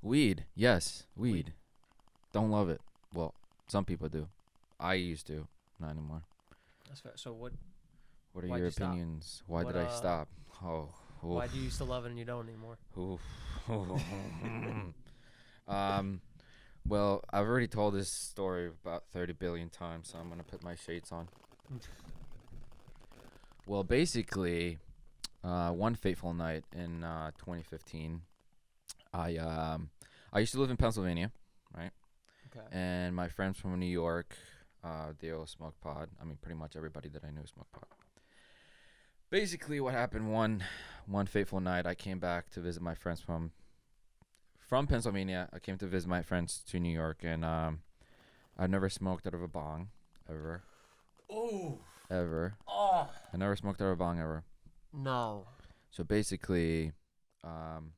Weed. Yes, weed. Don't love it. Well, some people do. I used to. Not anymore. That's fair. So what? What are Why'd your you stop? opinions? Why What? did I stop? Oh, oof, Why do you used to love it and you don't anymore? oof. um. Well, I've already told this story about 30 billion times, so I'm gonna put my shades on. Well, basically, one fateful night in 2015, I um, I used to live in Pennsylvania, right? Okay. And my friends from New York, they all smoke pot. I mean, pretty much everybody that I knew smoked pot. Basically, what happened one fateful night, I came back to visit my friends from Pennsylvania. I came to visit my friends to New York, and I've never smoked out of a bong, ever, Oh. ever. Oh. I never smoked out of a bong ever. No. So basically, um,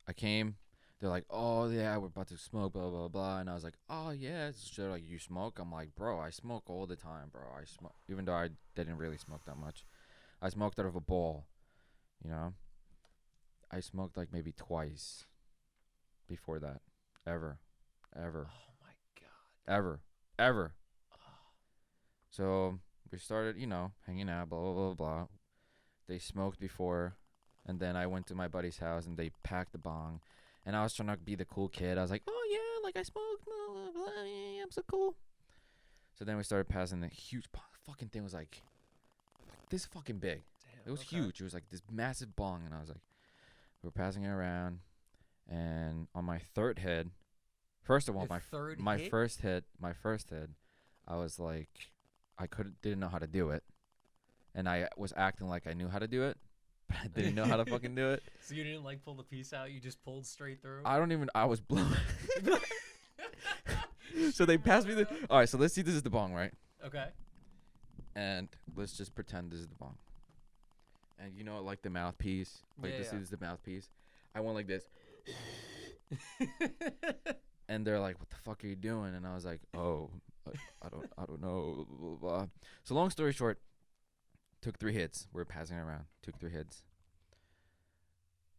I came. They're like, "Oh yeah, we're about to smoke, blah blah blah," and I was like, "Oh yeah." So they're like, "You smoke?" I'm like, "Bro, I smoke all the time, bro. I smoke, even though I didn't really smoke that much. I smoked out of a bowl, you know. I smoked like maybe twice before that, ever, ever, Oh my god. ever, ever. Oh. So we started, hanging out, blah blah blah blah. They smoked before, and then I went to my buddy's house and they packed the bong, and I was trying to be the cool kid. I was like, "Oh yeah, like I smoked, blah blah blah. Yeah, I'm so cool." So then we started passing the huge fucking thing was like this fucking big. It Damn. was Okay. huge. It was like this massive bong, and I was like, we were passing it around, and on my third hit, first of all, Your third my hit. first hit, I was like, I couldn't didn't know how to do it, and I was acting like I knew how to do it, but I didn't know how to fucking do it. So you didn't like pull the piece out. You just pulled straight through. I don't even. I was blown. So they passed me the. All right, so let's see. This is the bong, right? Okay. And let's just pretend this is the bong. And like the mouthpiece, like Yeah. this is the mouthpiece. I went like this, Yeah. and they're like, "What the fuck are you doing?" And I was like, "Oh, I don't know." Blah, blah, blah. So long story short, took 3 hits. We're passing it around. Took 3 hits.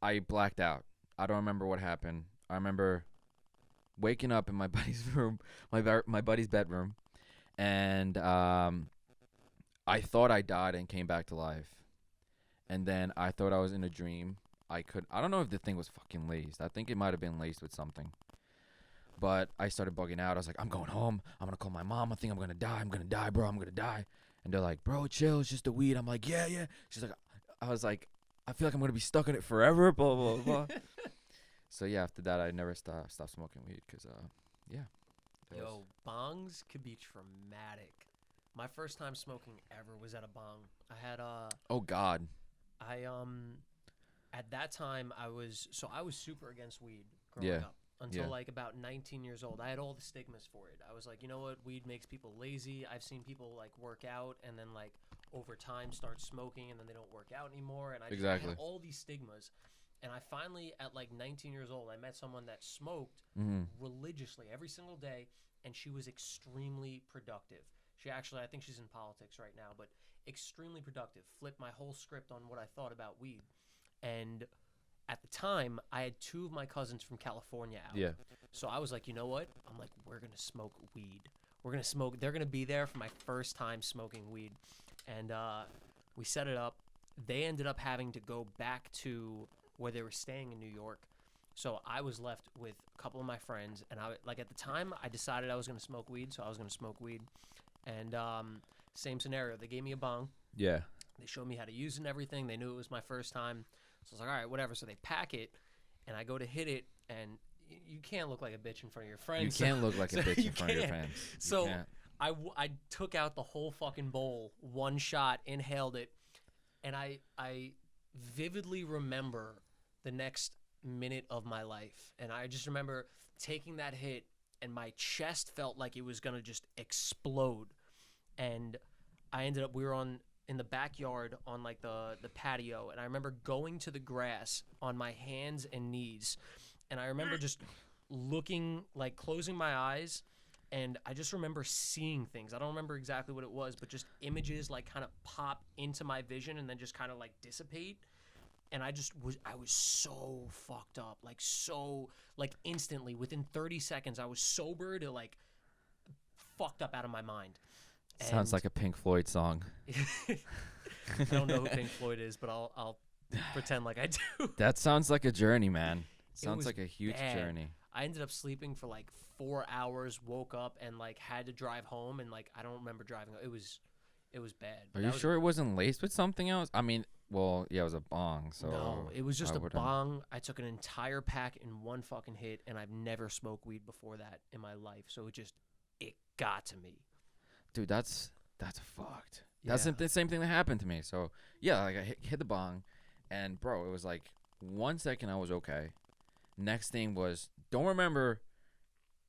I blacked out. I don't remember what happened. I remember waking up in my buddy's room, my buddy's bedroom, and I thought I died and came back to life. And then I thought I was in a dream. I don't know if the thing was fucking laced. I think it might have been laced with something. But I started bugging out. I was like, I'm going home. I'm gonna call my mom. I think I'm gonna die. I'm gonna die, bro. I'm gonna die. And they're like, bro, chill. It's just the weed. I'm like, yeah, yeah. She's like, I was like, I feel like I'm gonna be stuck in it forever. Blah blah blah. So yeah, after that, I never stopped smoking weed because yeah, it was. Yo, bongs could be traumatic. My first time smoking ever was at a bong. Oh God. I at that time I was super against weed growing Yeah. up until Yeah. like about 19 years old. I had all the stigmas for it. I was like, you know what, weed makes people lazy. I've seen people like work out and then like over time start smoking and then they don't work out anymore. And I had Exactly. all these stigmas. And I finally, at like 19 years old, I met someone that smoked Mhm. religiously every single day, and she was extremely productive. She actually, I think she's in politics right now, but extremely productive. Flipped my whole script on what I thought about weed. And at the time, I had two of my cousins from California out. Yeah. So I was like, you know what? I'm like, we're going to smoke weed. We're going to smoke. They're going to be there for my first time smoking weed. And we set it up. They ended up having to go back to where they were staying in New York. So I was left with a couple of my friends. And I like at the time, I decided I was going to smoke weed. So I was going to smoke weed. And same scenario. They gave me a bong. Yeah. They showed me how to use it and everything. They knew it was my first time. So I was like, all right, whatever. So they pack it, and I go to hit it, and you can't look like a bitch in front of your friends. You can't look like a bitch in you front of your can't. fans. You So can't. I took out the whole fucking bowl, one shot, inhaled it, and I vividly remember the next minute of my life. And I just remember taking that hit, and my chest felt like it was going to just explode. And we were in the backyard on like the patio, and I remember going to the grass on my hands and knees, and I remember just looking, like closing my eyes, and I just remember seeing things. I don't remember exactly what it was, but just images like kind of pop into my vision and then just kind of like dissipate. and I was so fucked up, like so, like instantly within 30 seconds I was sober to like fucked up out of my mind. Sounds And like a Pink Floyd song. I don't know who Pink Floyd is, but I'll pretend like I do. That sounds like a journey, man. It Sounds was like a huge bad. journey. I ended up sleeping for like 4 hours, woke up and like had to drive home, and like I don't remember driving. It was bad. Are you sure it wasn't laced with something else? I mean, well, yeah, it was a bong, so No, it was just I a wouldn't- bong. I took an entire pack in one fucking hit, and I've never smoked weed before that in my life. So it got to me. Dude, that's fucked. That's Yeah. the same thing that happened to me. So yeah, like I hit the bong, and bro, it was like 1 second I was okay. Next thing was don't remember,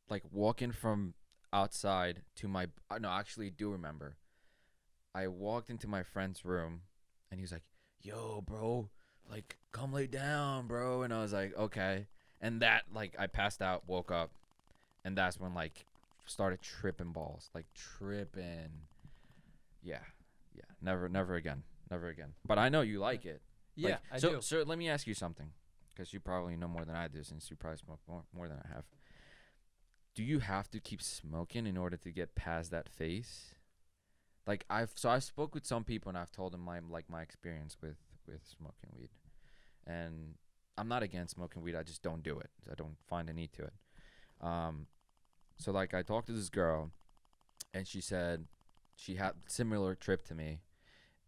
like walking from outside to my no, actually do remember. I walked into my friend's room, and he was like, "Yo, bro, like come lay down, bro," and I was like, "Okay," and that like I passed out, woke up, and that's when like started tripping balls, like tripping. Yeah, yeah, never again, never again. But I know you like it. Yeah, Like, I so, do. So let me ask you something, because you probably know more than I do, since you probably smoke more than I have. Do you have to keep smoking in order to get past that phase? Like I spoke with some people and I've told them my experience with smoking weed, and I'm not against smoking weed. I just don't do it. I don't find a need to it. So like I talked to this girl, and she said she had similar trip to me,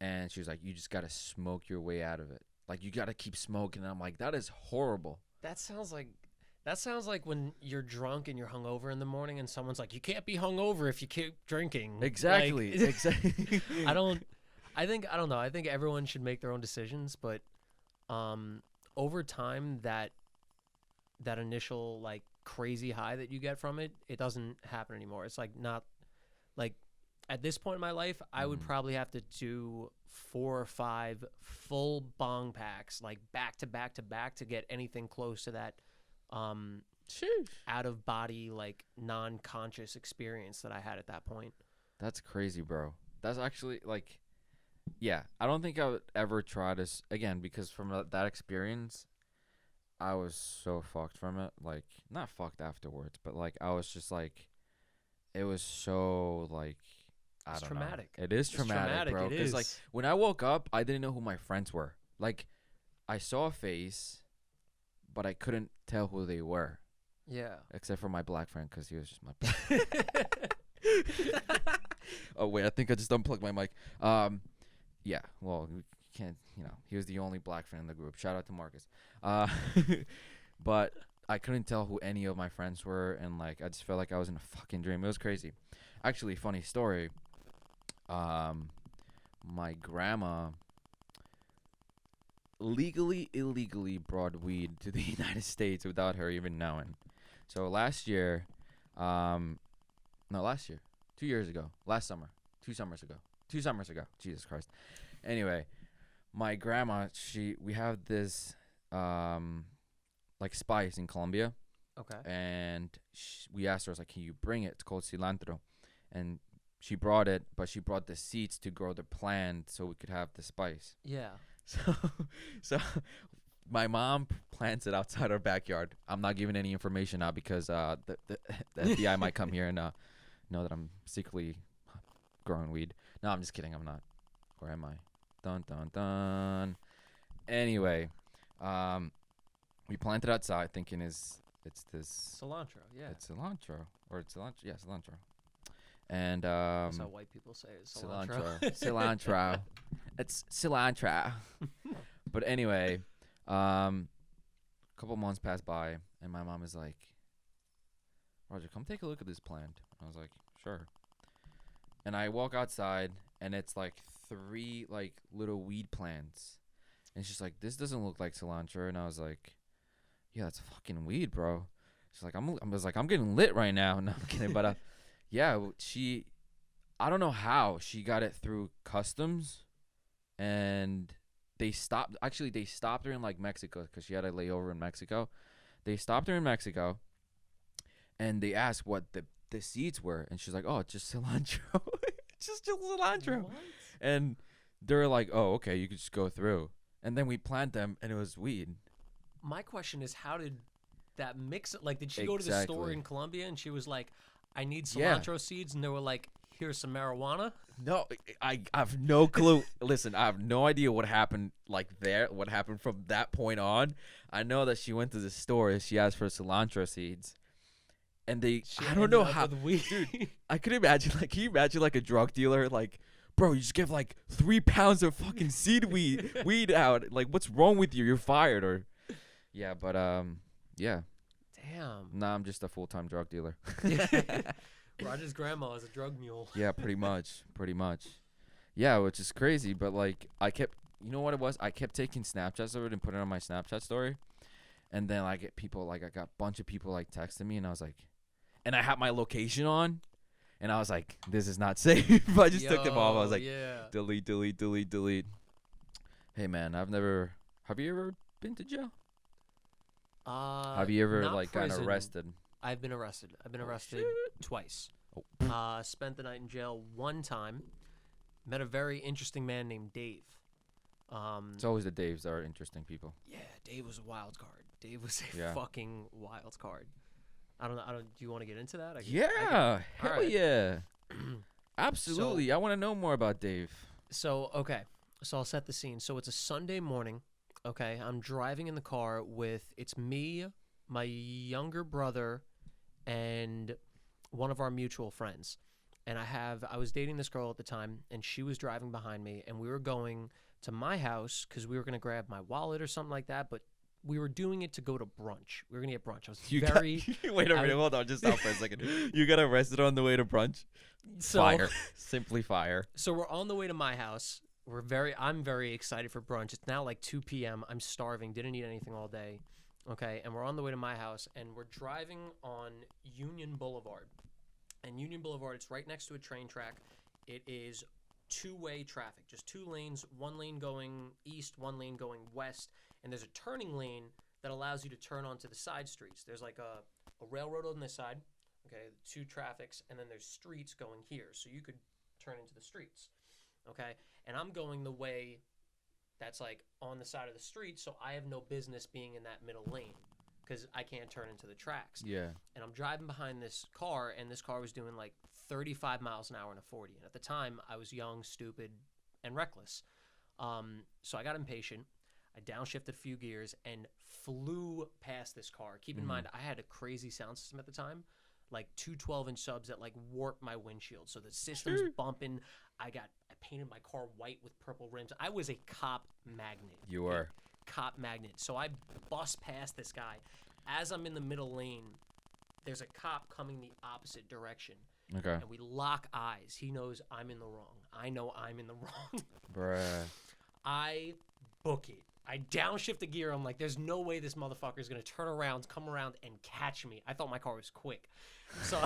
and she was like, you just gotta smoke your way out of it. Like you gotta keep smoking. And I'm like, that is horrible. That sounds like when you're drunk and you're hungover in the morning, and someone's like, "You can't be hungover if you keep drinking." Exactly. Like, Exactly. I don't know. I think everyone should make their own decisions, but over time that initial like crazy high that you get from it, it doesn't happen anymore. It's like not like at this point in my life, I would probably have to do 4 or 5 full bong packs, like back to back to back, to get anything close to that out of body, like non-conscious experience that I had at that point. That's crazy, bro. That's actually like, yeah. I don't think I would ever try this again, because from that experience, I was so fucked from it. Like, not fucked afterwards, but like I was just like, it was so like, I It's don't traumatic. know. It is It's traumatic, bro. It Because like is. when I woke up, I didn't know who my friends were. Like, I saw a face, but I couldn't tell who they were, Yeah. except for my black friend, because he was just my. Oh wait, I think I just unplugged my mic. Yeah. Well, we can't. He was the only black friend in the group. Shout out to Marcus. But I couldn't tell who any of my friends were, and like I just felt like I was in a fucking dream. It was crazy. Actually, funny story. My grandma illegally brought weed to the United States without her even knowing. So last year, no, last year, 2 years ago, last summer, 2 summers ago, Jesus Christ. Anyway, my grandma, we have this, like spice in Colombia, Okay. and we asked her, I was like, can you bring it? It's called cilantro. And she brought it, but she brought the seeds to grow the plant so we could have the spice. Yeah. So my mom plants it outside our backyard. I'm not giving any information out because the FBI might come here and know that I'm secretly growing weed. No, I'm just kidding. I'm not. Or am I? Dun dun dun. Anyway, we planted outside thinking it's this. Cilantro. Yeah. It's cilantro, or it's cilantro. Yeah, cilantro. And That's how white people say it. Cilantro. cilantro. It's cilantro. But anyway, a couple months passed by, and my mom is like, Roger, come take a look at this plant. I was like, sure. And I walk outside, and it's like 3 like little weed plants, and she's like, this doesn't look like cilantro. And I was like, yeah, that's fucking weed, bro. She's like, I'm getting lit right now. No, I'm kidding, but yeah, I don't know how she got it through customs, and they stopped her in like Mexico, because she had a layover in Mexico. They stopped her in Mexico, and they asked what the seeds were, and she's like, oh, it's just cilantro. It's just cilantro. What? And they're like, oh, okay, you could just go through. and then we plant them, and it was weed. My question is, how did that mix? Like, did she go to the store Exactly. in Colombia and she was like, "I need Yeah. cilantro seeds," and they were like, "Here's some marijuana." No, I have no clue. Listen, I have no idea what happened what happened from that point on. I know that she went to the store and she asked for cilantro seeds. And She I don't ended know up how, with weed. dude, I could imagine, like, can you imagine, like, a drug dealer, like, bro, you just give, like, 3 pounds of fucking weed out. Like, what's wrong with you? You're fired. Or, yeah, but, yeah. Damn. Nah, I'm just a full-time drug dealer. Roger's grandma is a drug mule. Yeah, pretty much. Yeah, which is crazy, but like you know what it was? I kept taking Snapchats of it and putting it on my Snapchat story. And then I got a bunch of people like texting me, and I was like, and I had my location on, and I was like, this is not safe. I just took them off. I was like, yeah. delete. Hey man, have you ever been to jail? Have you ever not like gotten prison. arrested? I've been arrested. I've been arrested twice. Oh. Spent the night in jail one time. Met a very interesting man named Dave. It's always the Daves that are interesting people. Yeah, Dave was a wild card. Dave was a Yeah. fucking wild card. I don't know. Do you want to get into that? Yeah, hell Alright. yeah. Absolutely. I want to know more about Dave. So, okay. So I'll set the scene. So it's a Sunday morning. Okay. I'm driving in the car it's me, my younger brother, and one of our mutual friends. And I was dating this girl at the time, and she was driving behind me, and we were going to my house because we were going to grab my wallet or something like that, but we were doing it to go to brunch. We were going to get brunch. I was Wait a minute, hold on, just stop for a second. You got arrested on the way to brunch? Fire. Simply fire. So we're on the way to my house. I'm very excited for brunch. It's now like 2 p.m. I'm starving. Didn't eat anything all day. Okay, and we're on the way to my house, and we're driving on Union Boulevard. And Union Boulevard, it's right next to a train track. It is two-way traffic, just 2 lanes, 1 lane going east, 1 lane going west, and there's a turning lane that allows you to turn onto the side streets. There's like a railroad on this side, okay, 2 traffics, and then there's streets going here, so you could turn into the streets, okay? And I'm going the way that's like on the side of the street, so I have no business being in that middle lane because I can't turn into the tracks. Yeah. And I'm driving behind this car, and this car was doing like 35 miles an hour in a 40. And at the time, I was young, stupid, and reckless. So I got impatient. I downshifted a few gears and flew past this car. Keep in mind, I had a crazy sound system at the time, like 2 12-inch subs that like warped my windshield. So the system's bumping. I painted my car white with purple rims. I was a cop magnet. You were. Cop magnet. So I bust past this guy. As I'm in the middle lane, there's a cop coming the opposite direction. Okay. And we lock eyes. He knows I'm in the wrong. I know I'm in the wrong. Bruh. I book it. I downshift a gear. I'm like, there's no way this motherfucker is going to turn around, come around, and catch me. I thought my car was quick. So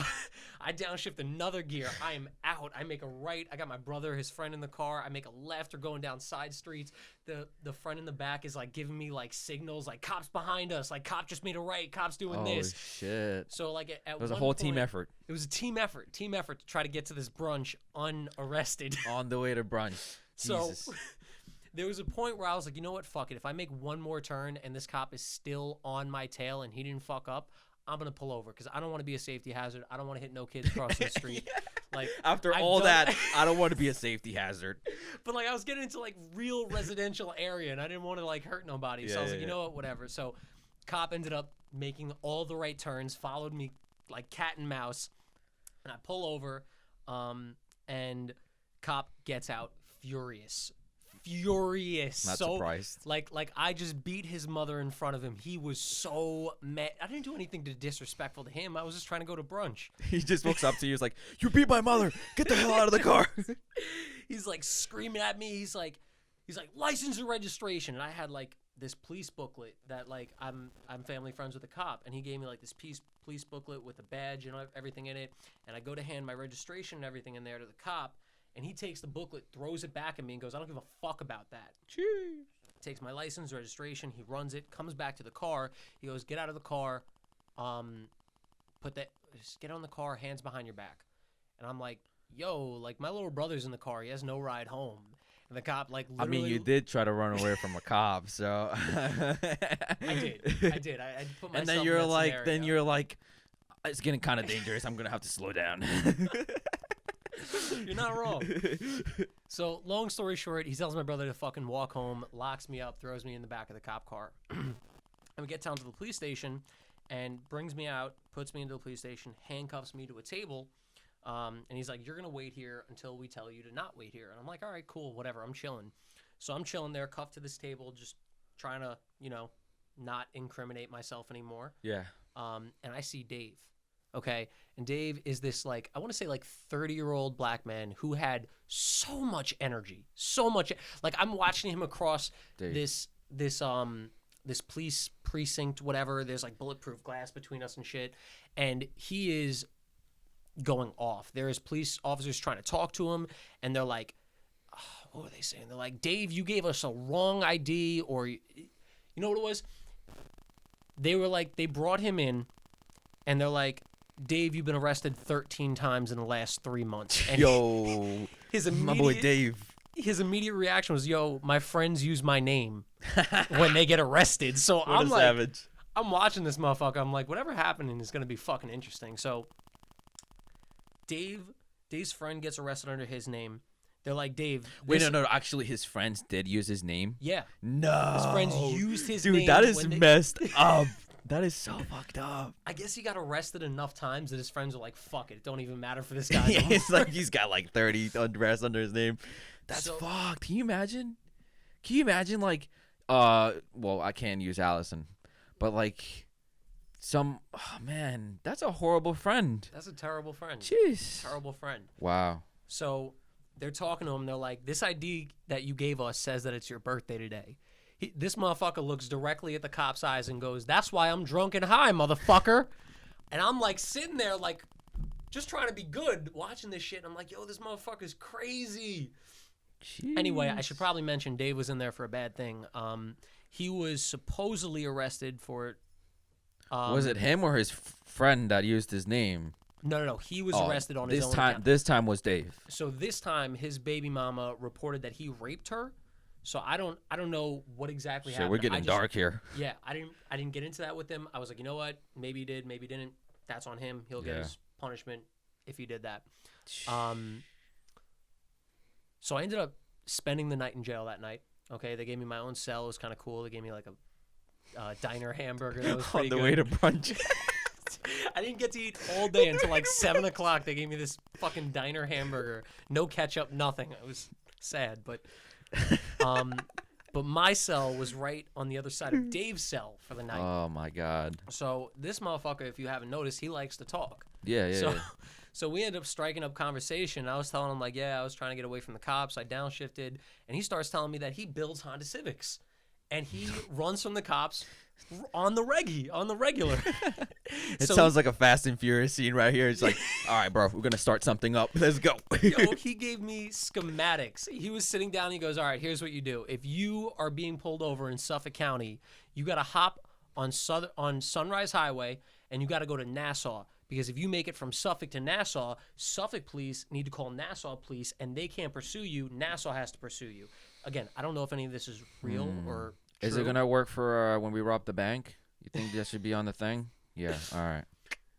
I downshift another gear. I am out. I make a right. I got my brother, his friend in the car. I make a left. Or going down side streets. The friend in the back is like giving me like signals, like cops behind us. Like cop just made a right. Cops doing this. Oh, shit. So like at It was a one whole team point- effort. It was a team effort to try to get to this brunch unarrested. On the way to brunch. So Jesus. there was a point where I was like, you know what, fuck it. If I make one more turn and this cop is still on my tail and he didn't fuck up, I'm going to pull over because I don't want to be a safety hazard. I don't want to hit no kids crossing the street. Like After I've all done- that, I don't want to be a safety hazard. But like I was getting into like real residential area and I didn't want to like hurt nobody. So I was like, you know what, whatever. So cop ended up making all the right turns, followed me like cat and mouse, and I pull over, and cop gets out furious. Not surprised. Like I just beat his mother in front of him. He was so mad. I didn't do anything disrespectful to him. I was just trying to go to brunch. He just walks up to you. He's like, "You beat my mother. Get the hell out of the car." He's like screaming at me. He's like license and registration. And I had like this police booklet that like I'm family friends with a cop, and he gave me like this police booklet with a badge and everything in it. And I go to hand my registration and everything in there to the cop. And he takes the booklet, throws it back at me, and goes, I don't give a fuck about that. Takes my license, registration, he runs it, comes back to the car. He goes, get out of the car, just get on the car, hands behind your back. And I'm like, yo, like my little brother's in the car. He has no ride home. And the cop, like, I literally. mean, you did try to run away from a cop, so. I did. I put myself And then in you're that like, scenario. it's getting kind of dangerous. I'm gonna have to slow down. You're not wrong. So, long story short, he tells my brother to fucking walk home, locks me up, throws me in the back of the cop car. And we get down to the police station and brings me out, puts me into the police station, handcuffs me to a table. And he's like, you're going to wait here until we tell you to not wait here. And I'm like, all right, cool, whatever. I'm chilling. So I'm chilling there, cuffed to this table, just trying to, not incriminate myself anymore. Yeah. And I see Dave. Okay. And Dave is this, like, I want to say, like, 30-year-old black man who had so much energy, so much. Like, I'm watching him across Dave. this police precinct, whatever. There's, like, bulletproof glass between us and shit. And he is going off. There is police officers trying to talk to him, and they're like, what were they saying? They're like, Dave, you gave us a wrong ID, or you know what it was? They were like, they brought him in, and they're like, Dave, you've been arrested 13 times in the last 3 months. And Yo, my boy Dave. His immediate reaction was, yo, my friends use my name when they get arrested. So What I'm a like, savage. I'm watching this motherfucker. I'm like, whatever happening is going to be fucking interesting. So Dave's friend gets arrested under his name. They're like, Dave. Wait, no. Actually, his friends did use his name. Yeah. No. His friends used his name. Dude, that is messed up. That is so fucked up. I guess he got arrested enough times that his friends were like, fuck it. It don't even matter for this guy. Yeah, it's like he's got like 30 arrests under his name. That's So- fucked. Can you imagine? Like, well, I can't use Allison, but like oh man, that's a horrible friend. That's a terrible friend. Jeez. Terrible friend. Wow. So they're talking to him. They're like, this ID that you gave us says that it's your birthday today. This motherfucker looks directly at the cop's eyes and goes, that's why I'm drunk and high, motherfucker. And I'm like sitting there like just trying to be good watching this shit. And I'm like, yo, this motherfucker's crazy. Jeez. Anyway, I should probably mention Dave was in there for a bad thing. He was supposedly arrested for... was it him or his friend that used his name? No. He was arrested on his own account. This time was Dave. So this time, his baby mama reported that he raped her. So I don't know what exactly happened. We're getting dark here. Yeah, I didn't get into that with him. I was like, you know what? Maybe he did, maybe he didn't. That's on him. He'll get his punishment if he did that. So I ended up spending the night in jail that night. Okay, they gave me my own cell. It was kind of cool. They gave me like a diner hamburger. That was pretty On the good. way to brunch. I didn't get to eat all day until like 7 o'clock. They gave me this fucking diner hamburger. No ketchup, nothing. It was sad, but my cell was right on the other side of Dave's cell for the night. Oh my God. So this motherfucker, if you haven't noticed, he likes to talk. Yeah. So we ended up striking up conversation. I was telling him, like, yeah, I was trying to get away from the cops. I downshifted. And he starts telling me that he builds Honda Civics. And he runs from the cops on the regular. It sounds like a Fast and Furious scene right here. It's like, all right, bro, we're going to start something up. Let's go. Yo, he gave me schematics. He was sitting down. He goes, all right, here's what you do. If you are being pulled over in Suffolk County, you got to hop on Sunrise Highway, and you got to go to Nassau. Because if you make it from Suffolk to Nassau, Suffolk police need to call Nassau police, and they can't pursue you. Nassau has to pursue you. Again, I don't know if any of this is real or true. Is it going to work for when we rob the bank? You think that should be on the thing? Yeah, all right.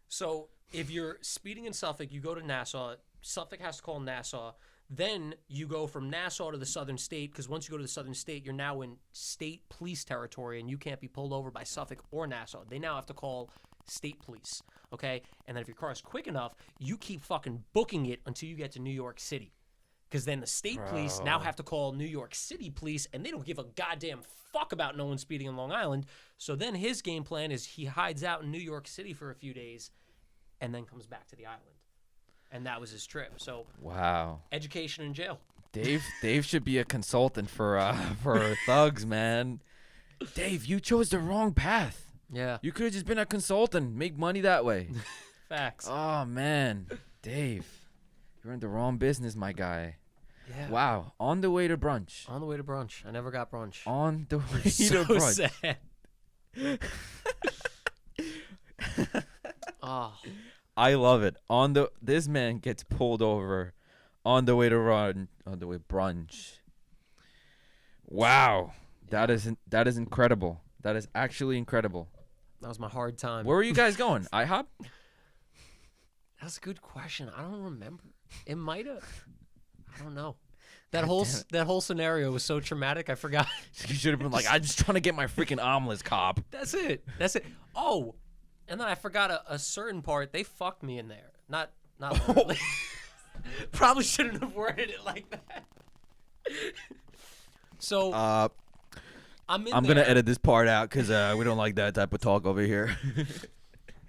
So if you're speeding in Suffolk, you go to Nassau. Suffolk has to call Nassau. Then you go from Nassau to the southern state, because once you go to the southern state, you're now in state police territory, and you can't be pulled over by Suffolk or Nassau. They now have to call state police, okay? And then if your car is quick enough, you keep fucking booking it until you get to New York City. Because then the state police now have to call New York City police, and they don't give a goddamn fuck about no one speeding in Long Island. So then his game plan is he hides out in New York City for a few days and then comes back to the island. And that was his trip. So wow, education in jail. Dave should be a consultant for thugs, man. Dave, you chose the wrong path. Yeah. You could have just been a consultant, make money that way. Facts. Oh man, Dave, you're in the wrong business, my guy. Yeah. Wow. On the way to brunch. On the way to brunch. I never got brunch. On the way So to brunch. sad. Oh. I love it. This man gets pulled over on the way to brunch. Wow. That is incredible. That is actually incredible. That was my hard time. Where were you guys going? IHOP? That's a good question. I don't remember. It might have. I don't know. God That whole scenario was so traumatic. I forgot. You should have been like, I'm just trying to get my freaking omelets, cop. That's it. Oh, and then I forgot a certain part. They fucked me in there. Not literally. Probably shouldn't have worded it like that. So I'm gonna edit this part out because we don't like that type of talk over here.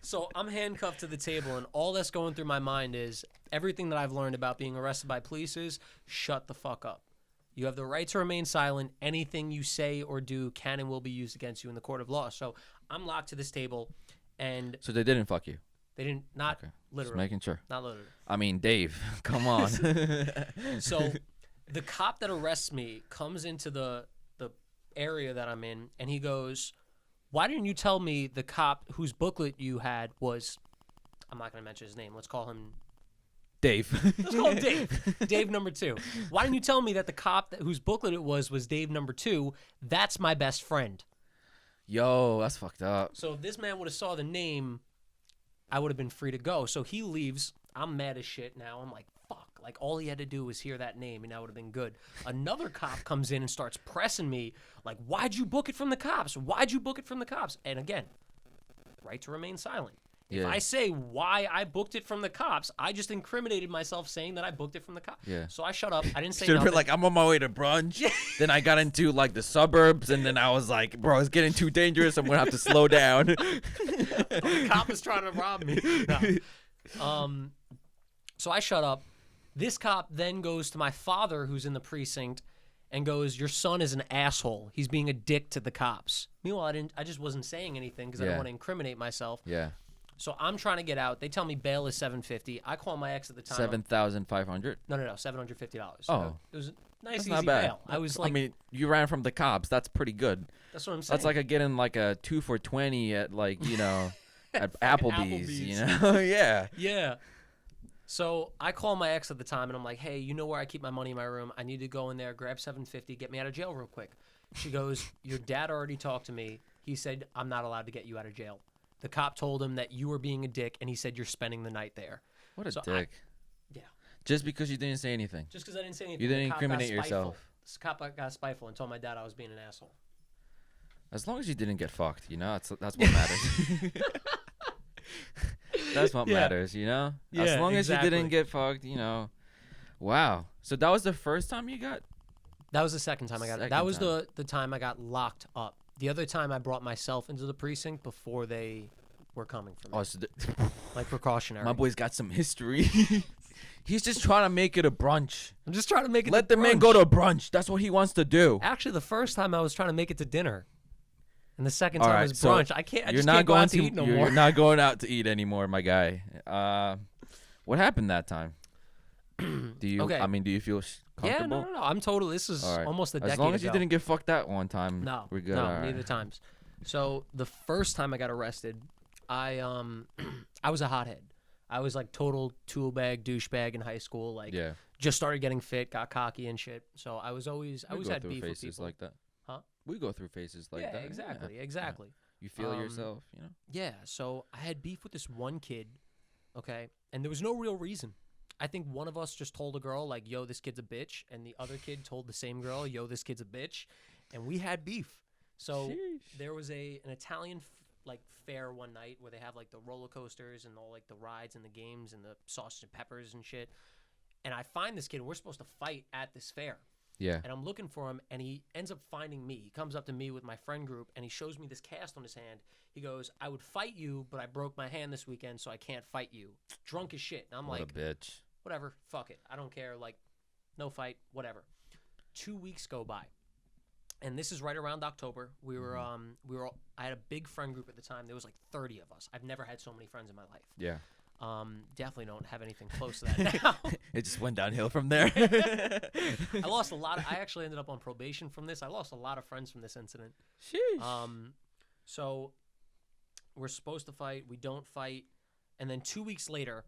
So I'm handcuffed to the table, and all that's going through my mind is everything that I've learned about being arrested by police is shut the fuck up. You have the right to remain silent. Anything you say or do can and will be used against you in the court of law. So I'm locked to this table, and So they didn't fuck you. they didn't, not Okay. literally. Just making sure. Not literally. I mean, Dave, come on. So the cop that arrests me comes into the area that I'm in, and he goes, "Why didn't you tell me the cop whose booklet you had was," I'm not going to mention his name. Let's call him Dave. Let's call him Dave. Dave number 2. "Why didn't you tell me that the cop whose booklet it was Dave number 2? That's my best friend." Yo, that's fucked up. So if this man would have saw the name, I would have been free to go. So he leaves. I'm mad as shit now. I'm like, fuck. Like, all he had to do was hear that name, and that would have been good. Another cop comes in and starts pressing me, like, "Why'd you book it from the cops? Why'd you book it from the cops?" And again, right to remain silent. If Yeah. I say why I booked it from the cops, I just incriminated myself saying that I booked it from the cops. Yeah. So I shut up. I didn't say Should have nothing. been like, I'm on my way to brunch. Then I got into like the suburbs, and then I was like, bro, it's getting too dangerous. I'm gonna have to slow down. The cop is trying to rob me. No. So I shut up. This cop then goes to my father, who's in the precinct, and goes, "Your son is an asshole. He's being a dick to the cops." Meanwhile, I just wasn't saying anything because I Yeah. didn't want to incriminate myself. Yeah. So I'm trying to get out. They tell me bail is $750. I call my ex at the time. 7,500. No, $750. Oh. It was a nice, That's easy not bad. bail. I was like, I mean, you ran from the cops. That's pretty good. that's what I'm saying. That's like getting like a 2 for $20 at like, you know, at Applebee's, you Applebee's. know? Yeah. Yeah. So I call my ex at the time, and I'm like, "Hey, you know where I keep my money in my room? I need to go in there, grab $750, get me out of jail real quick." She goes, "Your dad already talked to me. He said I'm not allowed to get you out of jail. The cop told him that you were being a dick, and he said you're spending the night there." What a So dick. Yeah. Just because you didn't say anything. Just because I didn't say anything. You didn't the cop got incriminate spiteful. yourself. This cop got spiteful and told my dad I was being an asshole. As long as you didn't get fucked, you know, that's what matters. That's what Yeah. matters, you know? Yeah, as long as you exactly. didn't get fucked, you know. Wow. So that was the first time you got? That was the second time I got it. That Second was time. the time I got locked up. The other time I brought myself into the precinct before they were coming for me. Oh, so Like precautionary. my boy's got some history. He's just trying to make it a brunch. I'm just trying to make it Let to the man brunch. go to a brunch. That's what he wants to do. Actually, the first time I was trying to make it to dinner. And the second All time right, was so brunch. I you're just not can't go going out to eat no more. You're not going out to eat anymore, my guy. What happened that time? Do you? Okay. I mean, do you feel Yeah, comfortable? no. I'm totally. This is All right. almost a decade As long as ago. you didn't get fucked that one time. No, we're good. no, All right. neither times. So the first time I got arrested, I I was a hothead. I was like total tool bag douchebag in high school. Like Yeah. just started getting fit, got cocky and shit. So I was always We go had through beef with phases people. like that. Huh? We go through phases like yeah, that. exactly, Yeah. exactly. You feel yourself, you know. Yeah, so I had beef with this one kid, okay? And there was no real reason. I think one of us just told a girl, like, "Yo, this kid's a bitch." And the other kid told the same girl, "Yo, this kid's a bitch." And we had beef. So Sheesh. there was an Italian like fair one night where they have like the roller coasters and all like the rides and the games and the sausage and peppers and shit. And I find this kid, and we're supposed to fight at this fair. Yeah. And I'm looking for him, and he ends up finding me. He comes up to me with my friend group, and he shows me this cast on his hand. He goes, "I would fight you, but I broke my hand this weekend, so I can't fight you." Drunk as shit. And I'm What like, a bitch. whatever, fuck it. I don't care. Like, no fight, whatever. 2 weeks go by. And this is right around October. I had a big friend group at the time. There was like 30 of us. I've never had so many friends in my life. Yeah. Definitely don't have anything close to that now. It just went downhill from there. I lost a lot. I actually ended up on probation from this. I lost a lot of friends from this incident. Sheesh. So we're supposed to fight. We don't fight. And then 2 weeks later,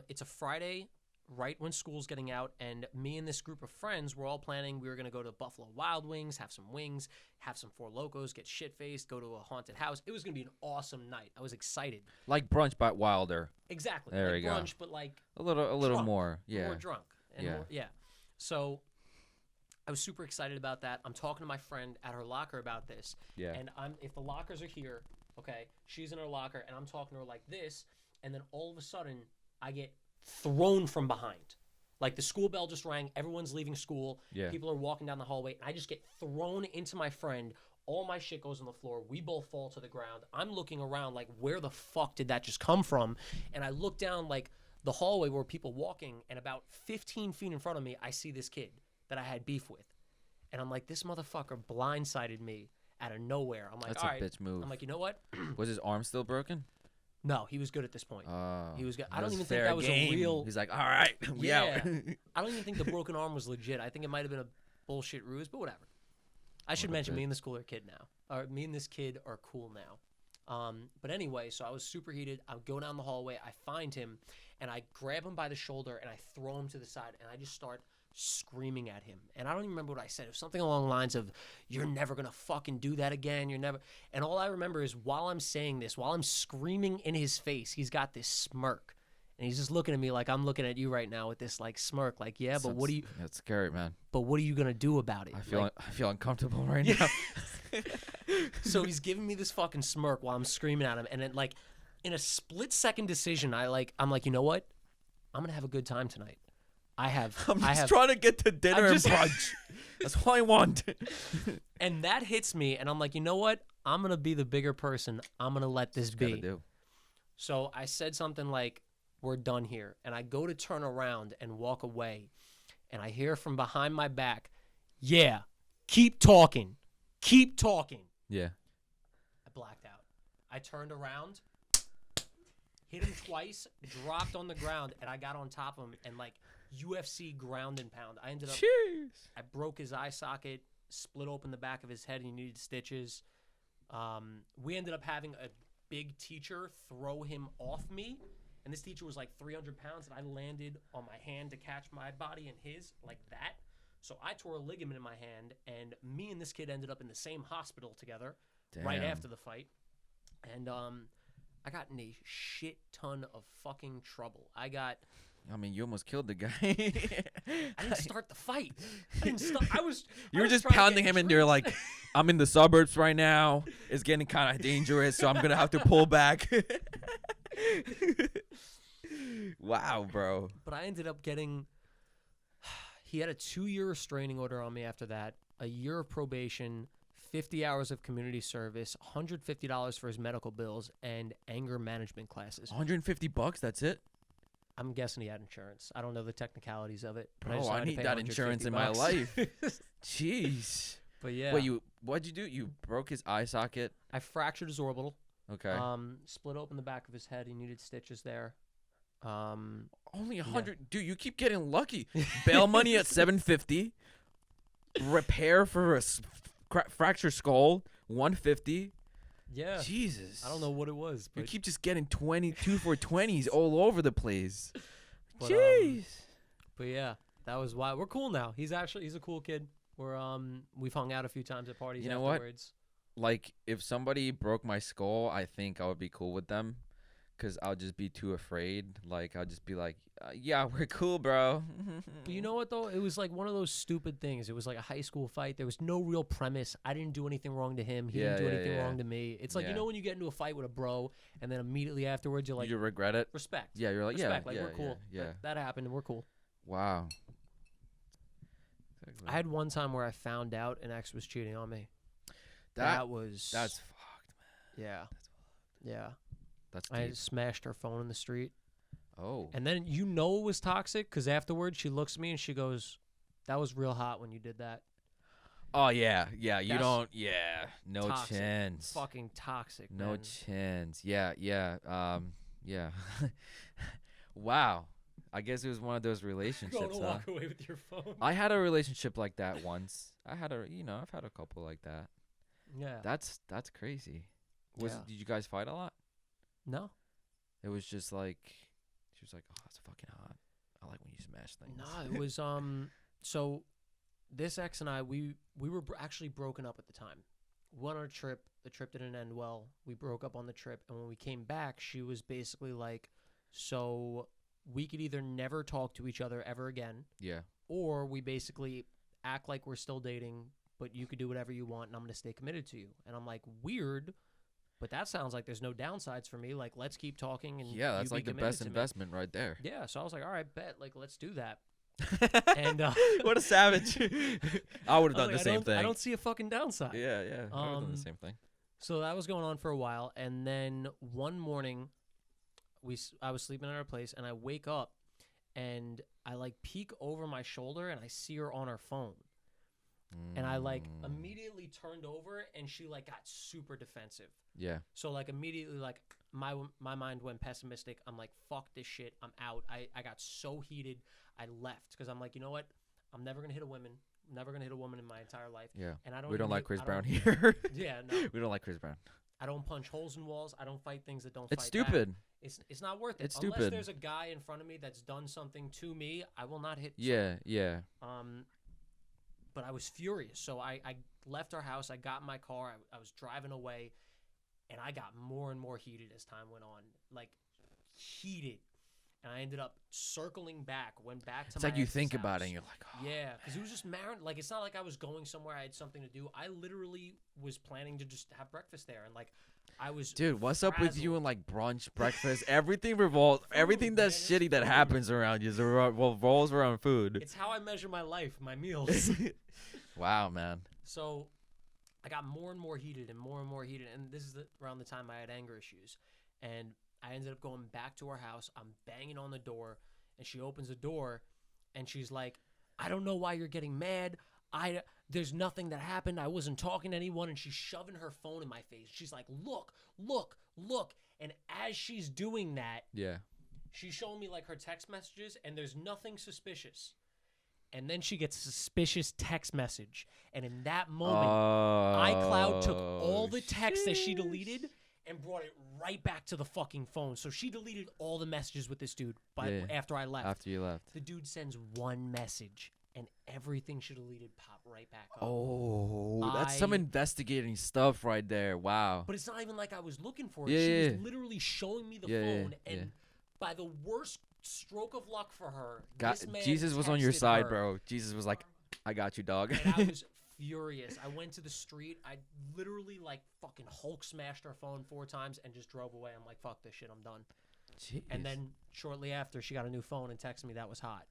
it's a Friday. right when school's getting out, and me and this group of friends were all planning we were going to go to Buffalo Wild Wings, have some wings, have some Four Locos, get shit-faced, go to a haunted house. It was going to be an awesome night. I was excited. Like brunch, but wilder. Exactly. There like you go. brunch, but like A little drunk, more. Yeah. more drunk. And Yeah. more, yeah. So I was super excited about that. I'm talking to my friend at her locker about this. Yeah. And if the lockers are here, okay, she's in her locker, and I'm talking to her like this, and then all of a sudden I get thrown from behind. Like the school bell just rang, everyone's leaving school, Yeah. people are walking down the hallway, and I just get thrown into my friend. All my shit goes on the floor. We both fall to the ground. I'm looking around like, where the fuck did that just come from? And I look down like the hallway where people walking, and about 15 feet in front of me, I see this kid that I had beef with. And I'm like, this motherfucker blindsided me out of nowhere. I'm like, That's all a right. bitch move. I'm like, you know what? Was his arm still broken? No, he was good at this point. He was good. I that don't was even think fair that was game. a real. He's like, all right, we Yeah. out. I don't even think the broken arm was legit. I think it might have been a bullshit ruse, but whatever. I should What a mention, me bitch. and this cool are kid now. Or me and this kid are cool now. But anyway, so I was super heated. I go down the hallway. I find him, and I grab him by the shoulder, and I throw him to the side, and I just start screaming at him. And I don't even remember what I said. It was something along the lines of, you're never going to fucking do that again. You're never. And all I remember is while I'm saying this, while I'm screaming in his face, he's got this smirk. And he's just looking at me like I'm looking at you right now with this like smirk. Like, yeah, but what are you That's scary, man. going to do about it? I feel uncomfortable right Yeah. now. So he's giving me this fucking smirk while I'm screaming at him, and then like in a split second decision, I'm like, you know what? I'm gonna have a good time tonight. I'm just trying to get to dinner and just- brunch. That's all I want. and that hits me, and I'm like, you know what? I'm gonna be the bigger person. I'm gonna let this Gotta be. do. So I said something like, we're done here, and I go to turn around and walk away, and I hear from behind my back, yeah, keep talking, keep talking. Yeah. I blacked out. I turned around, hit him twice, dropped on the ground, and I got on top of him and like UFC ground and pound. I ended up, Cheers. I broke his eye socket, split open the back of his head, and he needed stitches. We ended up having a big teacher throw him off me, and this teacher was like 300 pounds, and I landed on my hand to catch my body and his like that. So I tore a ligament in my hand, and me and this kid ended up in the same hospital together right Damn. after the fight. And I got in a shit ton of fucking trouble. I mean, you almost killed the guy. I didn't start the fight. I didn't start. You were just pounding him, and you're like, I'm in the suburbs right now. It's getting kind of dangerous, so I'm going to have to pull back. Wow, bro. But I ended up getting. He had a 2-year restraining order on me after that, a year of probation, 50 hours of community service, $150 for his medical bills, and anger management classes. $150, that's it? I'm guessing he had insurance. I don't know the technicalities of it. But Bro, I decided to need pay that insurance in my $150. life. Jeez. But yeah, Wait, what'd you do? You broke his eye socket? I fractured his orbital. Okay. Split open the back of his head. He needed stitches there. Only 100. Dude, you keep getting lucky. Bail money at $750. Repair for a fractured skull, $150. Yeah. Jesus. I don't know what it was, You but keep just getting 22 for 20s all over the place. But, Jeez. but yeah, that was why we're cool now. He's a cool kid. We've hung out a few times at parties You know what? afterwards. Like, if somebody broke my skull, I think I would be cool with them. Because I'll just be too afraid. Like, I'll just be like, yeah, we're cool, bro. But you know what, though? It was like one of those stupid things. It was like a high school fight. There was no real premise. I didn't do anything wrong to him. He didn't do anything wrong to me. It's like, you Yeah. know when you get into a fight with a bro, and then immediately afterwards you're like, you regret it? respect. Yeah, you're like, Respect. yeah, Like, yeah, we're cool. Yeah. That happened, and we're cool. Wow. I had one time where I found out an ex was cheating on me. That's That's fucked, yeah. Yeah. That's I deep. smashed her phone in the street. Oh. And then it was toxic because afterwards she looks at me and she goes, that was real hot when you did that. Oh, yeah. Yeah, you That's don't. Yeah. No toxic. chance. Fucking toxic, No man. chance. Yeah, yeah. Yeah. Wow. I guess it was one of those relationships, Going to huh? walk away with your phone. I had a relationship like that once. I've had a couple like that. Yeah. That's crazy. Yeah. Did you guys fight a lot? No. It was just like, she was like, oh, it's fucking hot. I like when you smash things. No, it was so this ex and I, we were actually broken up at the time. We went on a trip. The trip didn't end well. We broke up on the trip, and when we came back, she was basically like, so we could either never talk to each other ever again, Yeah. or we basically act like we're still dating, but you could do whatever you want, and I'm going to stay committed to you. And I'm like, weird, but that sounds like there's no downsides for me. Like, let's keep talking, and Yeah, that's you be like the committed best to me. investment right there. Yeah, so I was like, all right, bet. Like, let's do that. And What a savage. I would have I done was the like, same thing. I don't see a fucking downside. Yeah, I would have done the same thing. So that was going on for a while, and then one morning, I was sleeping at our place, and I wake up, and I like peek over my shoulder, and I see her on her phone, and I like immediately turned over, and she like got super defensive. Yeah. So like immediately, like my mind went pessimistic. I'm like, fuck this shit. I'm out. I got so heated. I left because I'm like, you know what? I'm never gonna hit a woman. Never gonna hit a woman in my entire life. Yeah. And I don't. We don't even like hit- Chris I Brown don't- here. Yeah, no. We don't like Chris Brown. I don't punch holes in walls. I don't fight things that don't. It's fight back. stupid. It's not worth it. It's Unless stupid. there's a guy in front of me that's done something to me, I will not hit. Yeah, yeah. But I was furious. So I left our house. I got in my car. I was driving away, and I got more and more heated as time went on. Like heated. And I ended up circling back, went back to It's my like you ex's think about house. it and you're like, oh. Yeah, because it was just like it's not like I was going somewhere. I had something to do. I literally was planning to just have breakfast there, and like I was. Dude, what's up with you frazzled. and like brunch, breakfast, everything revolves, everything man, that's it's shitty that food. happens around you revolves around food. It's how I measure my life, my meals. Wow, man. So I got more and more heated, and this is around the time I had anger issues, and I ended up going back to her house. I'm banging on the door, and she opens the door, and she's like, I don't know why you're getting mad. There's nothing that happened. I wasn't talking to anyone. And she's shoving her phone in my face. She's like, look. And as she's doing that, Yeah. she's showing me like her text messages, and there's nothing suspicious. And then she gets a suspicious text message. And in that moment, iCloud took all the texts that she deleted and brought it right back to the fucking phone. So she deleted all the messages with this dude after I left. After you left. The dude sends one message, and everything she deleted popped right back up. Oh, that's some investigating stuff right there. Wow. But it's not even like I was looking for it. Yeah, She yeah. was literally showing me the Yeah, yeah, phone, and yeah. by the worst stroke of luck for her, God, this man Jesus was on your texted side, her. bro. Jesus was like, I got you, dog. And I was furious. I went to the street. I literally like fucking Hulk smashed her phone 4 times and just drove away. I'm like, fuck this shit. I'm done. Jeez. And then shortly after, she got a new phone and texted me that was hot.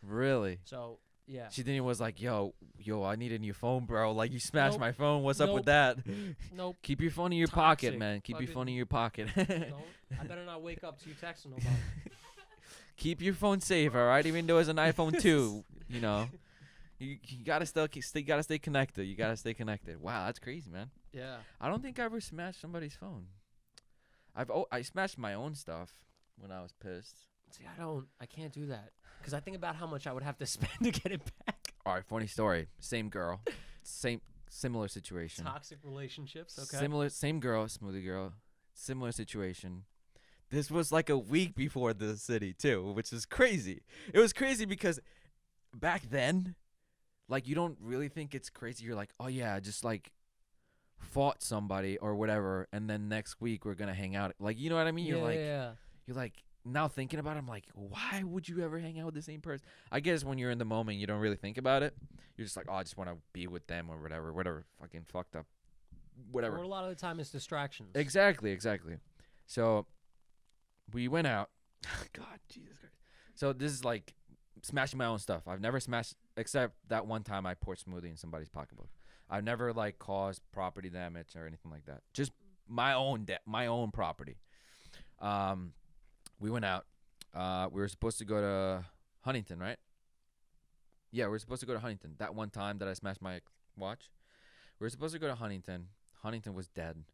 Really? So yeah. She then was like, yo, I need a new phone, bro. Like, you smashed Nope. my phone. What's up Nope. with that? Nope. Keep your phone in your pocket, Toxic. man. Keep your Fucking- phone in your pocket. Don't. I better not wake up to you texting nobody. Keep your phone safe, all right? Even though it's an iPhone 2, you know. You gotta gotta stay connected. You gotta stay connected. Wow, that's crazy, man. Yeah. I don't think I ever smashed somebody's phone. I smashed my own stuff when I was pissed. See, I can't do that because I think about how much I would have to spend to get it back. All right, funny story. Same girl, similar situation. Toxic relationships. Okay. Same girl, smoothie girl. Similar situation. This was like a week before the city too, which is crazy. It was crazy because back then, like, you don't really think it's crazy. You're like, oh yeah, just like fought somebody or whatever, and then next week we're gonna hang out. Like, you know what I mean? Yeah. You're like, now thinking about it, I'm like, why would you ever hang out with the same person? I guess when you're in the moment, you don't really think about it. You're just like, oh, I just want to be with them or whatever, fucking fucked up, whatever. Or a lot of the time it's distractions. Exactly. So we went out. God, Jesus Christ. So this is like smashing my own stuff. I've never smashed, except that one time I poured smoothie in somebody's pocketbook. I've never like caused property damage or anything like that. Just my own property. We went out. We were supposed to go to Huntington, right? Yeah, we were supposed to go to Huntington. That one time that I smashed my watch, we were supposed to go to Huntington. Huntington was dead.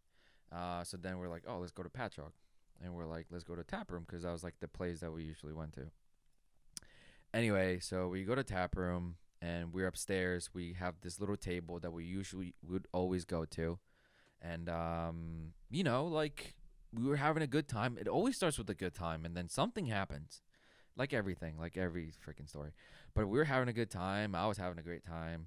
So then we're like, oh, let's go to Patchogue. And we're like, let's go to Tap Room because that was like the place that we usually went to. Anyway, so we go to Tap Room and we're upstairs. We have this little table that we usually would always go to. And, you know, like, we were having a good time. It always starts with a good time, and then something happens. like everything, like every freaking story. But we were having a good time. I was having a great time.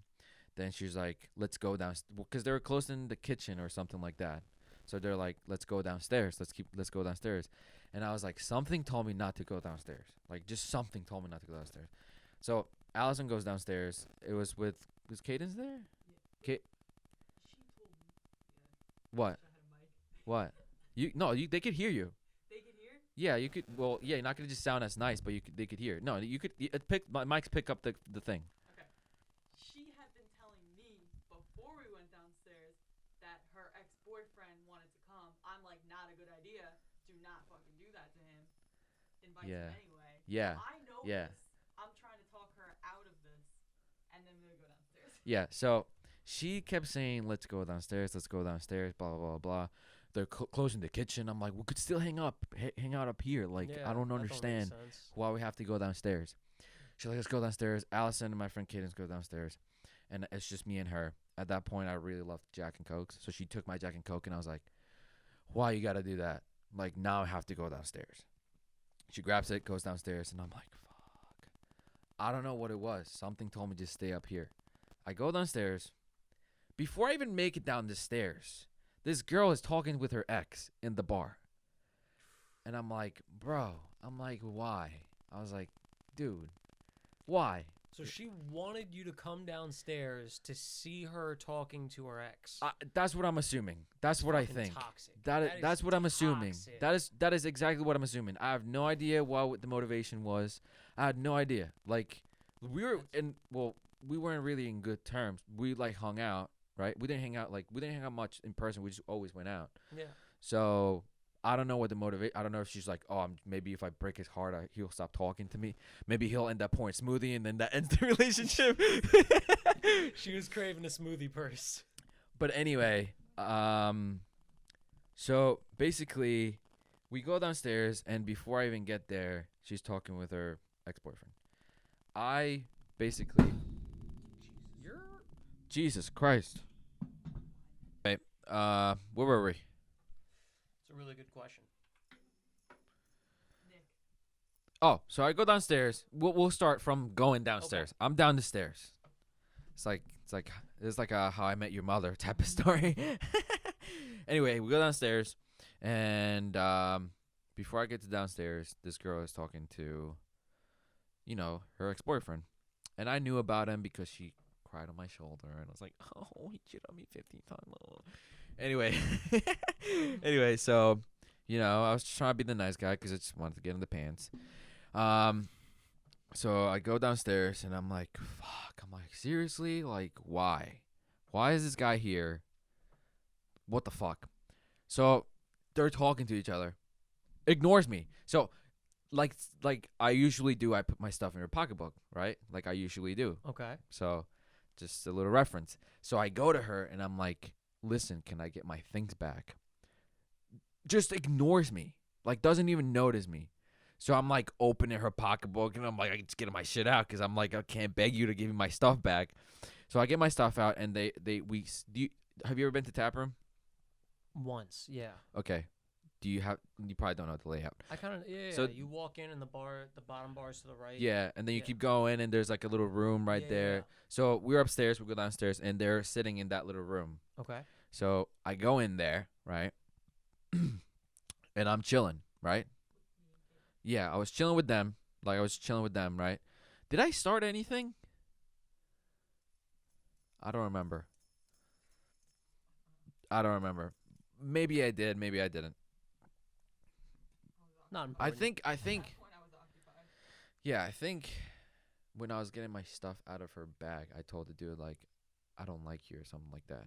Then she's like, "Let's go down," because they were close in the kitchen or something like that. So they're like, "Let's go downstairs. Let's go downstairs." And I was like, something told me not to go downstairs. Like just something told me not to go downstairs. So Allison goes downstairs. It was Cadence there? Ka- She told me. Yeah. what? I had a mic. What? They could hear you. They could hear? Yeah, you could. Well, yeah, you're not gonna just sound as nice, but they could hear. No, you could. My mics pick up the thing. Okay. She had been telling me before we went downstairs that her ex-boyfriend wanted to come. I'm like, not a good idea. Do not fucking do that to him. Invite Yeah. him anyway. Yeah. I know Yeah. this. I'm trying to talk her out of this, and then we're gonna go downstairs. Yeah. So she kept saying, "Let's go downstairs. Let's go downstairs." Blah blah blah blah. They're closing the kitchen. I'm like, we could still hang out up here. Like Yeah, I don't that make understand sense. why we have to go downstairs. She's like, "Let's go downstairs." Allison and my friend Cadence go downstairs, and it's just me and her. At that point, I really loved Jack and Cokes, so she took my Jack and Coke, and I was like, "Why you gotta do that? Like now I have to go downstairs." She grabs it, goes downstairs, and I'm like, "Fuck." I don't know what it was. Something told me just stay up here. I go downstairs. Before I even make it down the stairs, this girl is talking with her ex in the bar. And I'm like, bro, why? I was like, dude, why? So she wanted you to come downstairs to see her talking to her ex. That's what I'm assuming. That's what I Fucking think. Toxic. That's is what I'm assuming. toxic. That is exactly what I'm assuming. I have no idea what the motivation was. I had no idea. Like we weren't really in good terms. We like hung out, right? We didn't hang out much in person. We just always went out. Yeah. So I don't know what the motivate. I don't know if she's like, oh, maybe if I break his heart, he'll stop talking to me. Maybe he'll end up pouring smoothie, and then that ends the relationship. She was craving a smoothie purse. But anyway, so basically, we go downstairs, and before I even get there, she's talking with her ex-boyfriend. I basically, You're Jesus Christ. Wait, where were we? It's a really good question. Nick. Oh, so I go downstairs. We'll start from going downstairs. Okay. I'm down the stairs. It's like a How I Met Your Mother type of story. Anyway, we go downstairs, and before I get to downstairs, this girl is talking to, her ex-boyfriend, and I knew about him because she cried on my shoulder, and I was like, oh, he cheated on me 15 times. Oh. Anyway, so I was just trying to be the nice guy because I just wanted to get in the pants. So I go downstairs, and I'm like, fuck. I'm like, seriously? Like, why? Why is this guy here? What the fuck? So they're talking to each other. Ignores me. So, like I usually do, I put my stuff in her pocketbook, right? Like I usually do. Okay. So, just a little reference. So I go to her, and I'm like, listen, can I get my things back? Just ignores me. Like, doesn't even notice me. So I'm like opening her pocketbook, and I'm like, I'm just getting my shit out because I'm like, I can't beg you to give me my stuff back. So I get my stuff out, and have you ever been to Tap Room? Once, yeah. Okay. You probably don't know the layout. I kind of So- you walk in, and the bottom bar's to the right. Yeah, and then you Yeah. keep going, and there's like a little room right Yeah, there. yeah. So we're upstairs, we go downstairs, and they're sitting in that little room. Okay. So I go in there, right? And I'm chilling, right? Yeah, I was chilling with them. Right? Did I start anything? I don't remember. Maybe I did, maybe I didn't. Not I important. think At that point, I was occupied. yeah, I think when I was getting my stuff out of her bag, I told the dude like, I don't like you or something like that.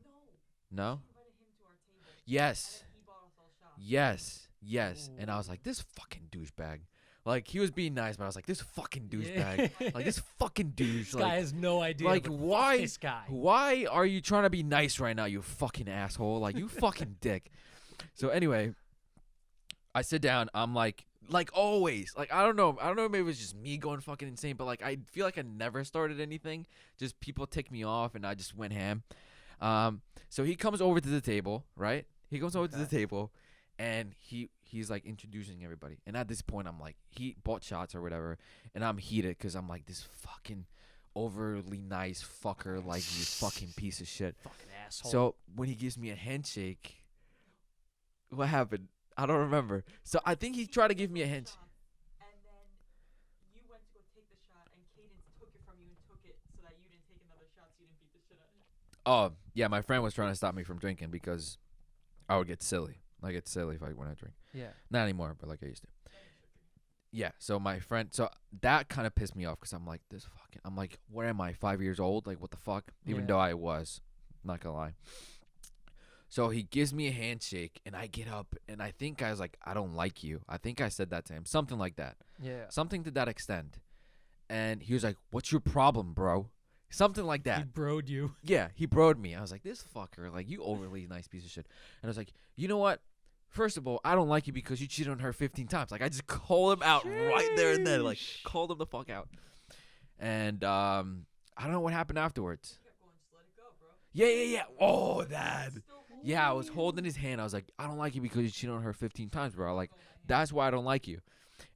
No? We invited him to our table. Yes. And then he bought us all shots. Yes. And I was like, this fucking douchebag. Like, he was being nice, but I was like, this fucking douchebag. Yeah. Like, this fucking douche. This guy has no idea. like, but fuck why- this guy? Why are you trying to be nice right now, you fucking asshole? Like, you fucking dick. So anyway, I sit down. I'm like always. Like, I don't know. Maybe it was just me going fucking insane, but like, I feel like I never started anything. Just people tick me off, and I just went ham. So he comes over to the table, right? He comes over to the Okay. table, and he's like introducing everybody. And at this point, I'm like, he bought shots or whatever, and I'm heated because I'm like, this fucking overly nice fucker, like you fucking piece of shit. Fucking asshole. So when he gives me a handshake, what happened? I don't remember. So I think he tried to give me a handshake. And then you went to go take the shot, and Cadence took it from you and took it so that you didn't take another shot, so you didn't beat the shit out of him. Oh yeah, my friend was trying to stop me from drinking because I would get silly. I get silly if I when I drink. Yeah. Not anymore, but like I used to. Yeah. So my friend, so that kind of pissed me off because I'm like, this fucking. I'm like, what am I? 5 years old? Like what the fuck? Even Yeah. though I was, not gonna lie. So he gives me a handshake, and I get up, and I think I was like, I don't like you. I think I said that to him, something like that, Yeah. something to that extent. And he was like, "What's your problem, bro?" Something like that. He broed you. Yeah, he broed me. I was like, this fucker, like, you overly nice piece of shit. And I was like, you know what? First of all, I don't like you because you cheated on her 15 times. Like, I just called him out right there and then. Like, called him the fuck out. And I don't know what happened afterwards. You kept going, just let it go, bro. Yeah. Oh, Dad. Still holding Yeah, I it. was holding his hand. I was like, I don't like you because you cheated on her 15 times, bro. Like, that's why I don't like you.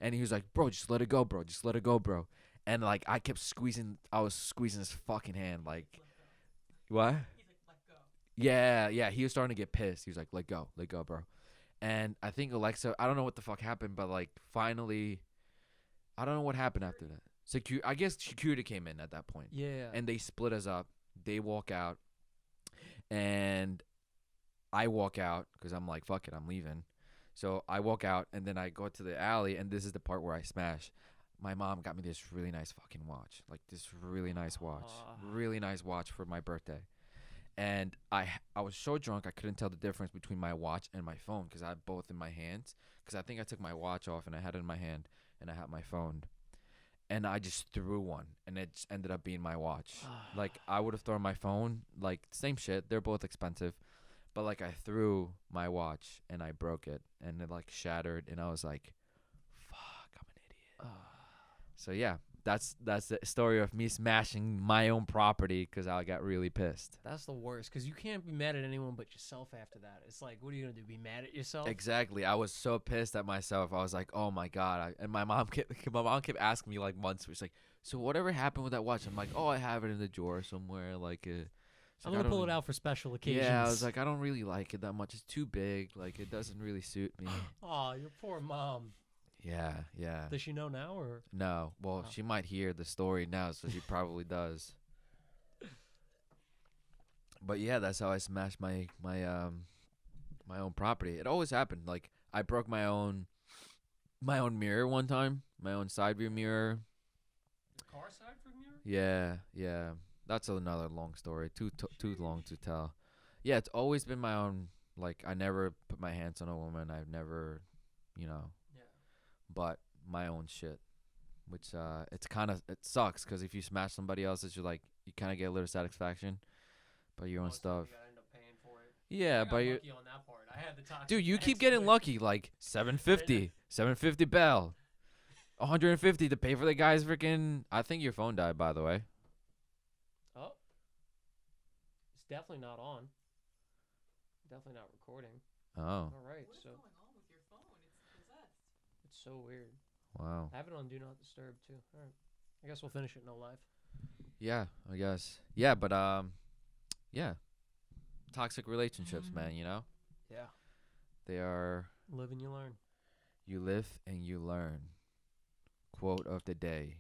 And he was like, bro, just let it go, bro. Just let it go, bro. And, like, I was squeezing his fucking hand, like, what? He's like, let go. Yeah, he was starting to get pissed. He was like, let go, bro. And I think Alexa, I don't know what the fuck happened, but, like, finally, I don't know what happened after that. I guess security came in at that point. Yeah. And they split us up. They walk out. And I walk out because I'm like, fuck it, I'm leaving. So I walk out, and then I go to the alley, and this is the part where I smash. My mom got me this really nice fucking watch. Like, this really nice watch. Really nice watch for my birthday. And I was so drunk, I couldn't tell the difference between my watch and my phone because I had both in my hands. Because I think I took my watch off, and I had it in my hand, and I had my phone. And I just threw one, and it just ended up being my watch. Like, I would have thrown my phone. Like, same shit. They're both expensive. But, like, I threw my watch, and I broke it. And it, like, shattered, and I was like, fuck, I'm an idiot. So yeah, that's the story of me smashing my own property because I got really pissed. That's the worst because you can't be mad at anyone but yourself after that. It's like, what are you gonna do? Be mad at yourself? Exactly. I was so pissed at myself. I was like, oh my god. And my mom kept asking me like months. She's like, so whatever happened with that watch? I'm like, oh, I have it in the drawer somewhere. Like, I'm gonna pull it out for special occasions. Yeah, I was like, I don't really like it that much. It's too big. Like, it doesn't really suit me. oh, your poor mom. Yeah. Does she know now or? No. Well, she might hear the story now, so she probably does. But yeah, that's how I smashed my own property. It always happened. Like, I broke my own mirror one time, my own side view mirror. Your car side mirror? Yeah. That's another long story. Too long to tell. Yeah, it's always been my own. Like, I never put my hands on a woman. I've never, Yeah. but my own shit, which it sucks because if you smash somebody else's, you kind of get a little satisfaction, but your own stuff. You gotta end up paying for it. Yeah, I but got you, lucky on that part. I had the toxic dude, you keep ex, getting but- lucky. Like 750 bell, 150 to pay for the guy's freaking. I think your phone died, by the way. Oh. It's definitely not on. Definitely not recording. Oh, All right, What is so going on with your phone? It's possessed. it's so weird. wow. I have it on Do Not Disturb too. All right. I guess we'll finish it no live. Yeah, I guess. Yeah, but yeah. Toxic relationships, man. You know, Yeah. they are. Live and you learn. You live and you learn. Quote of the day.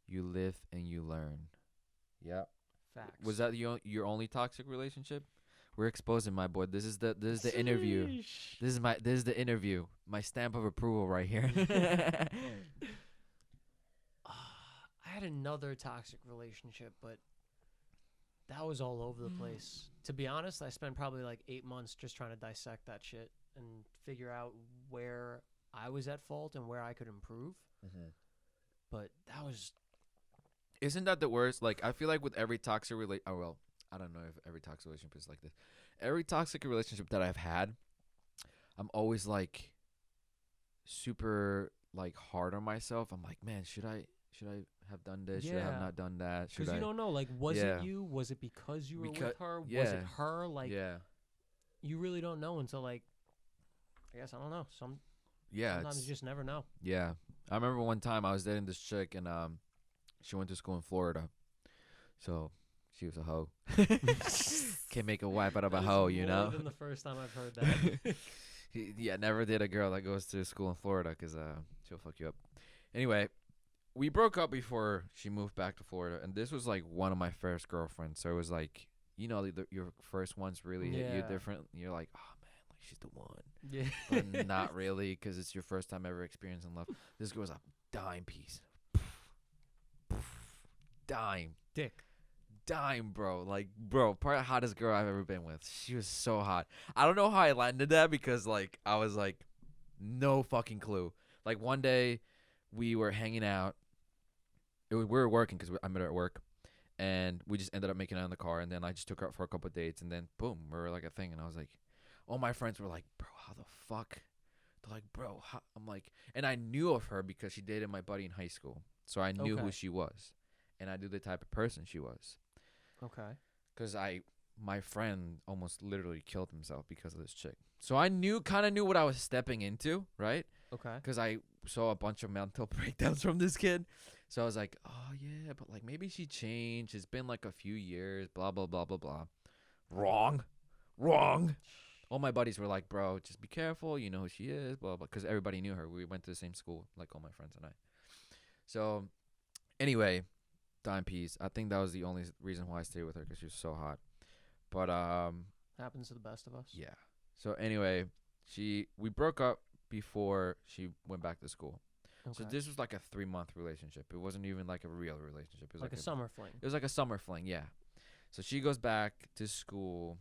You live and you learn. Yep. Facts. Was that your only toxic relationship? We're exposing my boy. This is the interview. Sheesh. This is the interview. My stamp of approval right here. I had another toxic relationship, but that was all over the place. To be honest, I spent probably like 8 months just trying to dissect that shit and figure out where I was at fault and where I could improve. But that was Isn't that the worst? Like, I feel like with every toxic I don't know if every toxic relationship is like this. Every toxic relationship that I've had, I'm always like super like hard on myself. I'm like, man, should I have done this? Should I have Yeah. not done that? Should because I? you don't know. Like, was Yeah. it you? Was it because you were Becau- with her? Was yeah. it her? Like, yeah. you really don't know until like I guess I don't know. Yeah, Sometimes it's, you just never know. yeah. I remember one time I was dating this chick, and she went to school in Florida, so she was a hoe. Can't make a wife out of a That is hoe, you more know. than the first time I've heard that. Yeah, never did a girl that goes to school in Florida, 'cause she'll fuck you up. Anyway, we broke up before she moved back to Florida, and this was like one of my first girlfriends. So it was like, you know, your first ones really hit you Yeah. different. You're like, oh man, like she's the one, Yeah. but not really, 'cause it's your first time ever experiencing love. This girl's a dime piece, dime, Dick. bro. Like, bro, probably the hottest girl I've ever been with. She was so hot. I don't know how I landed that, because like I was like, no fucking clue. Like one day, we were hanging out. We were working, because I met her at work, and we just ended up making out in the car. And then I just took her out for a couple of dates, and then boom, we were like a thing. And I was like, all my friends were like, bro, how the fuck? They're like, bro, how? I'm like, and I knew of her because she dated my buddy in high school, so I knew who Okay. she was, and I knew the type of person she was. Okay. Cause my friend almost literally killed himself because of this chick. So I kind of knew what I was stepping into, right? Okay. Cause I saw a bunch of mental breakdowns from this kid. So I was like, oh yeah, but like maybe she changed. It's been like a few years, blah blah blah blah blah. Wrong. All my buddies were like, bro, just be careful. You know who she is, blah blah. Cause everybody knew her. We went to the same school, like all my friends and I. So anyway, dime piece. I think that was the only reason why I stayed with her, because she was so hot. But Happens to the best of us. yeah. So anyway, we broke up before she went back to school. Okay. So this was like a 3-month relationship. It wasn't even like a real relationship. It was like a summer fling. It was like a summer fling, yeah. So she goes back to school.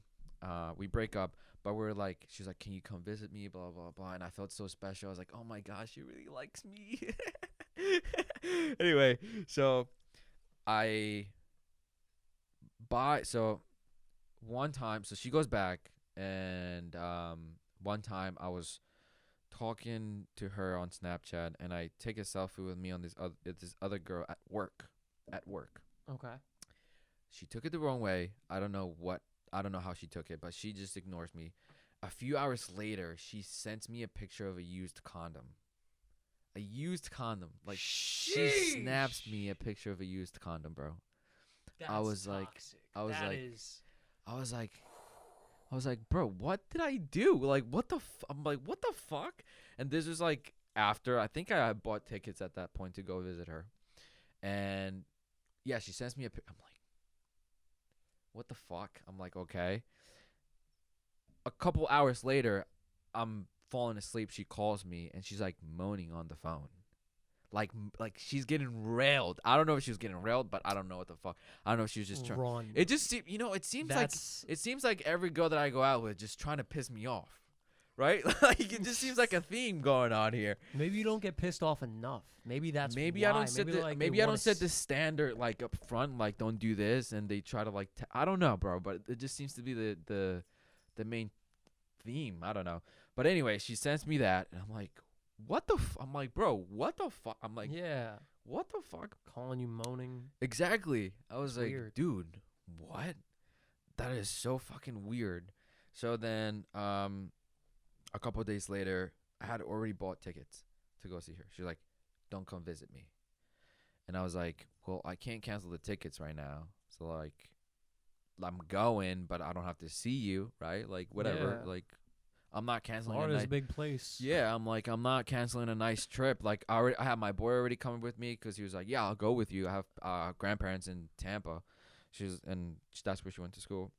We break up, but we're like, she's like, can you come visit me? Blah blah blah. And I felt so special. I was like, oh my gosh, she really likes me. Anyway, so so one time, so she goes back, and one time I was talking to her on Snapchat, and I take a selfie with me on this other girl at work. Okay. She took it the wrong way. I don't know how she took it, but she just ignores me. A few hours later, she sends me a picture of a used condom. Like, she snaps me a picture of a used condom, bro. That's I was like- toxic. I was That like- is- I was like, bro, what did I do? Like, I'm like, what the fuck? And this was like after, I think I had bought tickets at that point to go visit her. And yeah, she sends me I'm like, what the fuck? I'm like, okay. A couple hours later, I'm falling asleep. She calls me, and she's like moaning on the phone. Like she's getting railed. I don't know if she was getting railed, but I don't know what the fuck. I don't know if she was just trying. Run. It just seems, it seems That's like every girl that I go out with just trying to piss me off, right? Like it just seems like a theme going on here. maybe you don't get pissed off enough. Maybe that's Maybe why. I don't set maybe the like maybe they I wanna don't set the standard like up front, like don't do this, and they try to like I don't know, bro. But it just seems to be the main theme. I don't know. But anyway, she sends me that, and I'm like, what the? I'm like, bro, what the fuck? I'm like, yeah, what the fuck? calling you moaning. Exactly. I was like, weird. dude, what? That is so fucking weird. So then, a couple of days later, I had already bought tickets to go see her. She's like, don't come visit me. And I was like, well, I can't cancel the tickets right now. So like, I'm going, but I don't have to see you, right? Like whatever. Yeah. Like, I'm not canceling a Florida's night. a big place. Yeah, I'm like, I'm not canceling a nice trip. Like, I have my boy already coming with me because he was like, yeah, I'll go with you. I have grandparents in Tampa. That's where she went to school.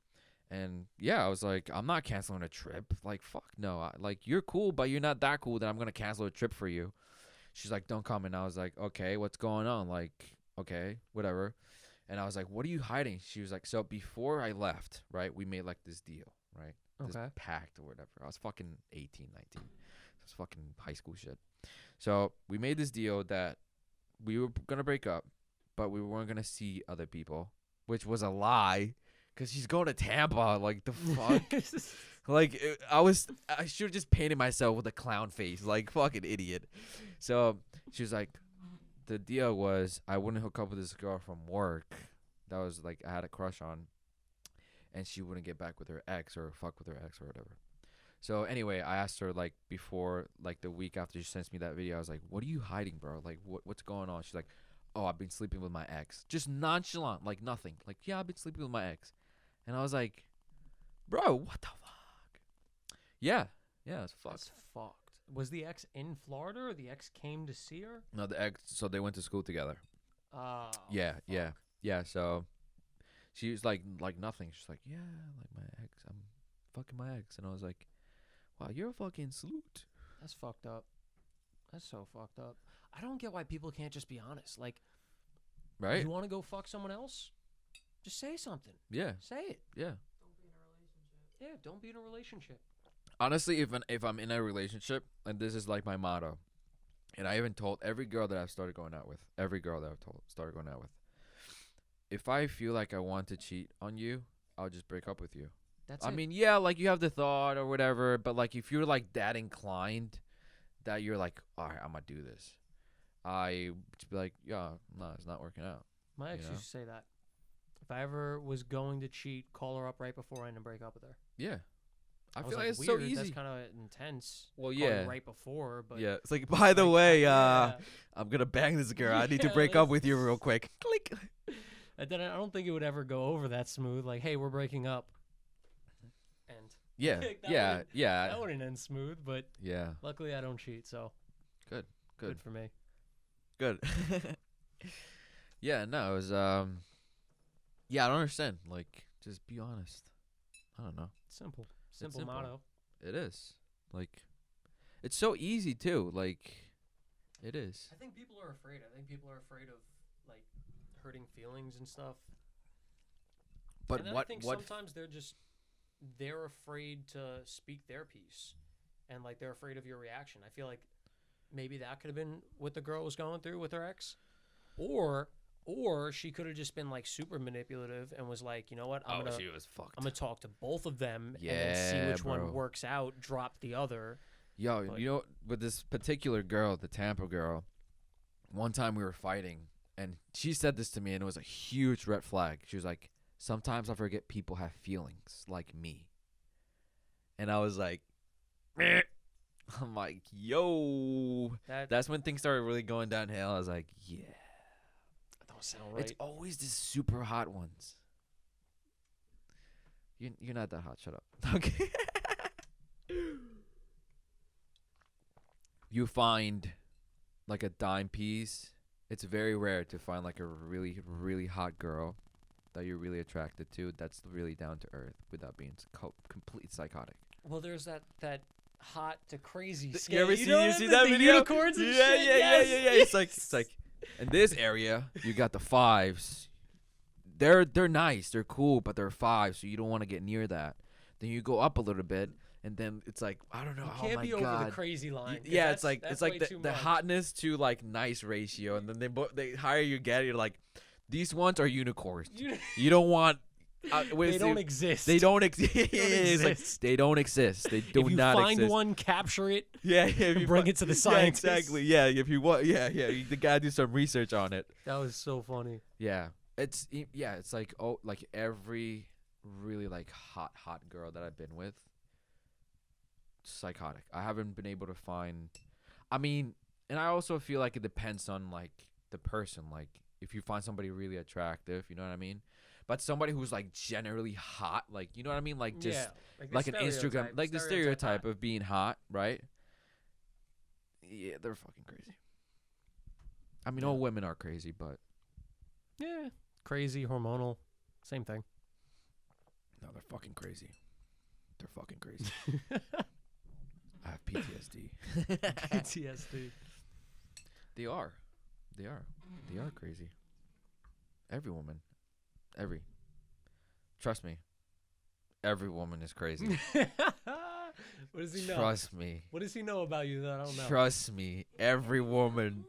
And yeah, I was like, I'm not canceling a trip. Like, fuck no. Like, you're cool, but you're not that cool that I'm gonna cancel a trip for you. She's like, don't come. And I was like, okay, what's going on? Like, okay, whatever. And I was like, what are you hiding? She was like, so before I left, right, we made like this deal, right? This Okay. pact or whatever. I was fucking 18, 19. It was fucking high school shit. So we made this deal that we were gonna break up, but we weren't gonna see other people, which was a lie, cause she's going to Tampa. Like the fuck. Like I should have just painted myself with a clown face, like fucking idiot. So she was like, the deal was I wouldn't hook up with this girl from work that was like I had a crush on, and she wouldn't get back with her ex or fuck with her ex or whatever. So anyway, I asked her like before, like the week after she sends me that video, I was like, "What are you hiding, bro? Like, what's going on?" She's like, "Oh, I've been sleeping with my ex." Just nonchalant, like nothing. Like, yeah, I've been sleeping with my ex, and I was like, "Bro, what the fuck?" Yeah, yeah, it's fucked. That's fucked. Was the ex in Florida or the ex came to see her? No, the ex. So they went to school together. Oh. Yeah, yeah, fuck. yeah. So she was like nothing. She's like, "Yeah, like my ex. I'm fucking my ex," and I was like, "Wow, you're a fucking salute." That's fucked up. That's so fucked up. I don't get why people can't just be honest. Like, Right? you want to go fuck someone else? Just say something. Yeah, Say it. yeah. Don't be in a relationship. Yeah, don't be in a relationship. Honestly, if I'm in a relationship, and this is like my motto, and I even told every girl that I've started going out with, started going out with, if I feel like I want to cheat on you, I'll just break up with you. That's I it. mean, yeah, like you have the thought or whatever, but like if you're like that inclined, that you're like, all right, I'm gonna do this, I just be like, yeah, no, it's not working out. My ex you know? used to say that. If I ever was going to cheat, call her up right beforehand and break up with her. Yeah, I was feel like it's weird. so That's easy. kind of intense. Well, Call you yeah, right before, but yeah. It's like, by the like, way, yeah. I'm gonna bang this girl. I need to Yeah, break up with you real quick. Click. And then I don't think it would ever go over that smooth. Like, hey, we're breaking up. And Yeah, That yeah, wouldn't- yeah, that wouldn't end smooth, but yeah. luckily I don't cheat, so Good. good for me. Good. Yeah, no, it was yeah, I don't understand. Like, just be honest. I don't know. Simple simple. motto. It is. Like, it's so easy too. Like, it is. I think people are afraid. I think people are afraid of like hurting feelings and stuff. But and then what I think what sometimes they're afraid to speak their piece, and like they're afraid of your reaction. I feel like maybe that could have been what the girl was going through with her ex, or she could have just been like super manipulative and was like, you know what, I'm she was fucked. gonna talk to both of them and then see Yeah, which bro. one works out, drop the other. Yo, but- you know, with this particular girl, the Tampa girl, one time we were fighting, and she said this to me, and it was a huge red flag. She was like, "Sometimes I forget people have feelings like me," and I was like, "Meh." I'm like, "Yo." That's when things started really going downhill. I was like, "Yeah." don't sound right. It's always the super hot ones. You're not that hot. Shut up. Okay. You find like a dime piece. It's very rare to find like a really, really hot girl that you're really attracted to. That's really down to earth without being completely psychotic. Well, there's that hot to crazy You scale. ever see the that video? unicorns and Yeah, shit? yeah, Yes, yeah, yeah, yeah. It's like in this area you got the fives. They're nice, they're cool, but they're fives, so you don't want to get near that. Then you go up a little bit, and then it's like, I don't know. You Oh can't my be God. over the crazy line. 'cause Yeah, it's like that's way too the much. hotness to like nice ratio, and then the higher you get, you're like, these ones are unicorns. You don't want. They don't exist. They don't exist. exist. Like, they don't exist. They do if you not find exist. one, capture it. Yeah, if and you bring fi- it to the Yeah, scientists. exactly. Yeah, if you want. Yeah, you gotta do some research on it. That was so funny. Yeah, it's like like every really like hot girl that I've been with, psychotic. I haven't been able to find. I mean, and I also feel like it depends on like the person. Like if you find somebody really attractive, you know what I mean. But somebody who's like generally hot, like you know what I mean, like just yeah, like an Instagram, like the stereotype hot. of being hot, right? Yeah, they're fucking crazy. I mean, Yeah. all women are crazy, but Yeah, crazy, hormonal, same thing. no, they're fucking crazy. They're fucking crazy. I have PTSD. PTSD. They are. They are crazy. Every woman. Trust me. Every woman is crazy. What does he know? Trust me. What does he know about you that I don't know? Trust me. Every woman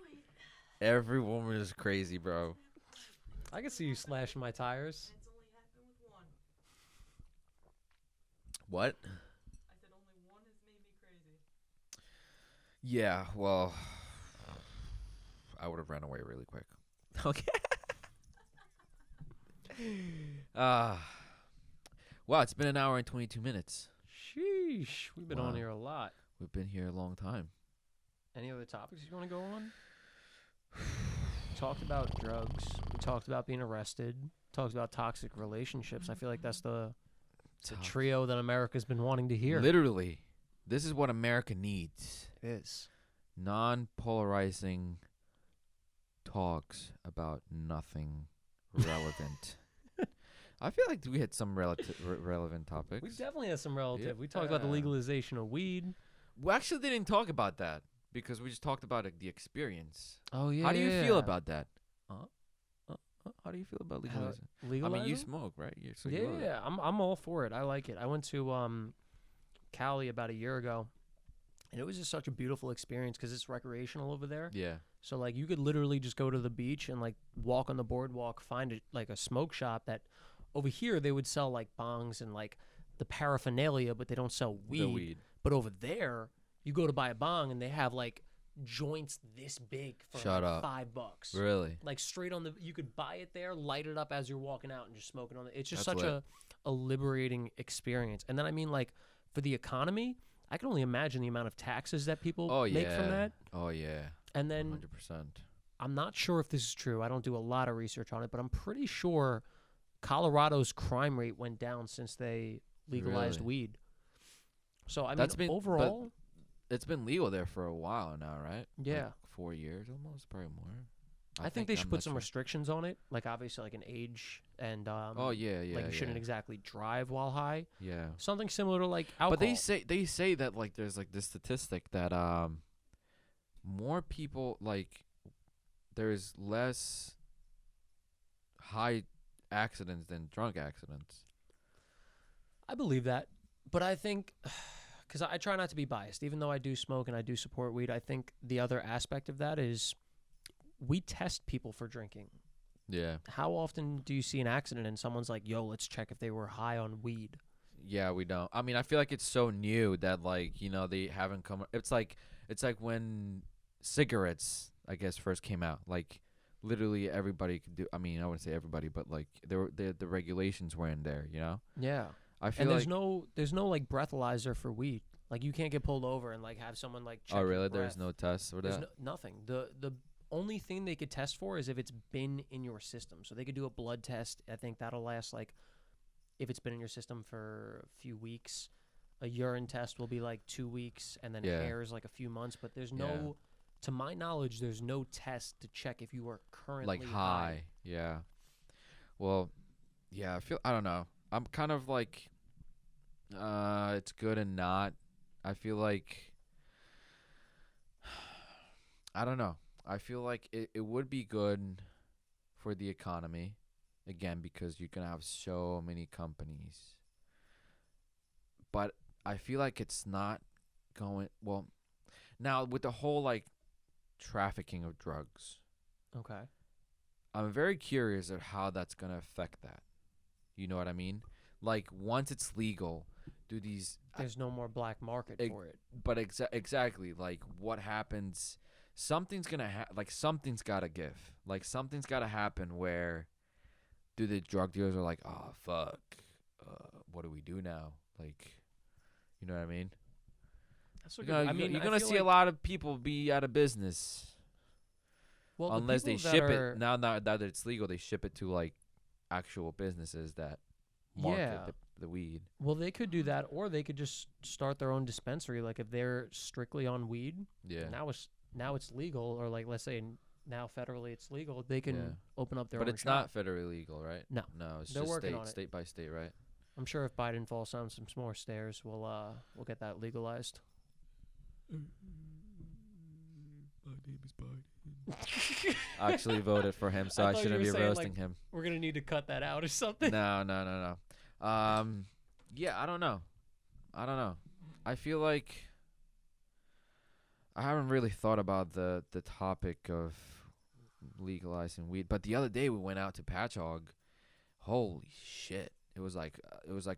is crazy, bro. I can see you slashing my tires. It's only happened with one. What? I said only one has made me crazy. Yeah, well, I would have ran away really quick. Okay. Wow, it's been an hour and 22 minutes. Sheesh. We've been on Wow. here a lot. We've been here a long time. Any other topics you want to go on? We talked about drugs. We talked about being arrested. Talked about toxic relationships. I feel like that's the trio that America's been wanting to hear. Literally, this is what America needs. It is. Non-polarizing talks about nothing relevant. I feel like we had some relevant topics. We definitely had some relative. We talked about the Yeah. legalization of weed. We actually didn't talk about that because we just talked about the experience. Oh, yeah. How do you feel about that? How do you feel about legalizing? Legalizing? I mean, you smoke, right? So you are. Yeah, I'm all for it. I like it. I went to Cali about a year ago, and it was just such a beautiful experience because it's recreational over there. Yeah. So like you could literally just go to the beach and like walk on the boardwalk, find like a smoke shop that over here they would sell like bongs and like the paraphernalia, but they don't sell weed. The weed. But over there, you go to buy a bong and they have like joints this big for Shut like up. $5. Really? Like straight on the, you could buy it there, light it up as you're walking out and just smoking on it. It's just That's such lit. a liberating experience. And then I mean like for the economy, I can only imagine the amount of taxes that people make from that. Oh yeah. And then 100%. I'm not sure if this is true. I don't do a lot of research on it, but I'm pretty sure Colorado's crime rate went down since they legalized Really? weed. So I mean, That's been- but overall, It's been legal there for a while now, right? yeah. Like 4 years almost, probably more. I think they should I'm put not some sure. restrictions on it, like obviously like an age and Oh yeah, yeah. like you shouldn't yeah. exactly drive while high. Yeah. Something similar to like alcohol. But they say that like there's like this statistic that more people like there's less high accidents than drunk accidents. I believe that, but I think because I try not to be biased, even though I do smoke and I do support weed. I think the other aspect of that is we test people for drinking. Yeah. How often do you see an accident and someone's like, "Yo, let's check if they were high on weed"? Yeah, we don't. I mean, I feel like it's so new that like, they haven't come it's like when cigarettes, I guess, first came out. Like literally everybody could do, I mean, I wouldn't say everybody, but like the regulations were in there, Yeah. I feel And like there's no like breathalyzer for weed. Like you can't get pulled over and like have someone like check oh your really? breath. There's no tests for There's that? nothing. The only thing they could test for is if it's been in your system. So they could do a blood test. I think that'll last like if it's been in your system for a few weeks. A urine test will be like 2 weeks, and then Yeah. hair is like a few months. But there's Yeah. no, to my knowledge, there's no test to check if you are currently Like high. Yeah. Well, yeah, I don't know. I'm kind of like it's good and not. I feel like I don't know. I feel like it would be good for the economy again because you can have so many companies. But I feel like it's not going well. Now with the whole like trafficking of drugs, Okay. I'm very curious of how that's going to affect that. You know what I mean? Like once it's legal, do these There's no more black market for it. but exactly like what happens something's going to something's got to give. Like something's got to happen where do the drug dealers are like, "Oh fuck. What do we do now?" Like you know what I mean? That's You're gonna, I mean, you're I gonna feel see a like- lot of people be out of business. well, the Unless they people ship that are- it now that it's legal, they ship it to like actual businesses that market Yeah. the weed. Well, they could do that, or they could just start their own dispensary. Like if they're strictly on weed, Yeah. now it's legal, or like let's say now federally it's legal. They can Yeah. open up their But own it's shop. not federally legal, right? No. No, it's They're just working on it. state by state, right? I'm sure if Biden falls down some more stairs, we'll get that legalized. My name is Biden. I actually voted for him, so I I, thought you shouldn't were be saying, roasting like, him. We're gonna need to cut that out or something. No. Yeah, I don't know. I feel like I haven't really thought about the topic of legalizing weed, but the other day we went out to Patchogue. Holy shit. It was like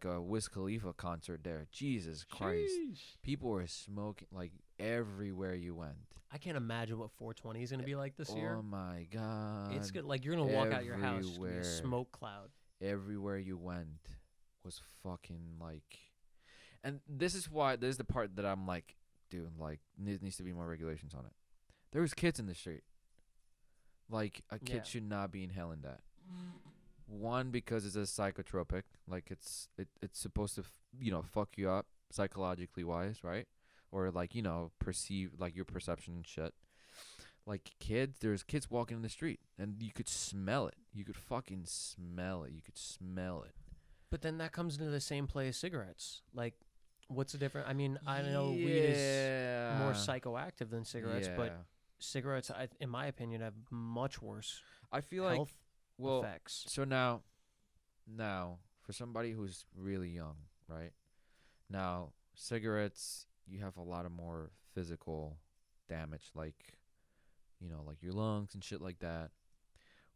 a Wiz Khalifa concert there. Jesus Christ. Sheesh. People were smoking like everywhere you went. I can't imagine what 420 is gonna be like this year. Oh my god. It's good. Like you're gonna walk out your house, it's gonna be a Everywhere. smoke cloud. Everywhere you went was fucking like And this is the part that I'm like, dude, like, needs to be more regulations on it. There's kids in the street. Like, a kid Yeah. should not be inhaling that. One, because it's a psychotropic. Like, it's supposed to, fuck you up psychologically wise, right? Or, like, perceive, like, your perception and shit. Like, there's kids walking in the street, and you could smell it. You could fucking smell it. You could smell it. But then that comes into the same play as cigarettes. Like, what's the difference? I mean, I know weed is more psychoactive than cigarettes, but cigarettes, in my opinion, have much worse I feel like, health effects. so now, for somebody who's really young, right? Now, cigarettes, you have a lot of more physical damage, like, like your lungs and shit like that.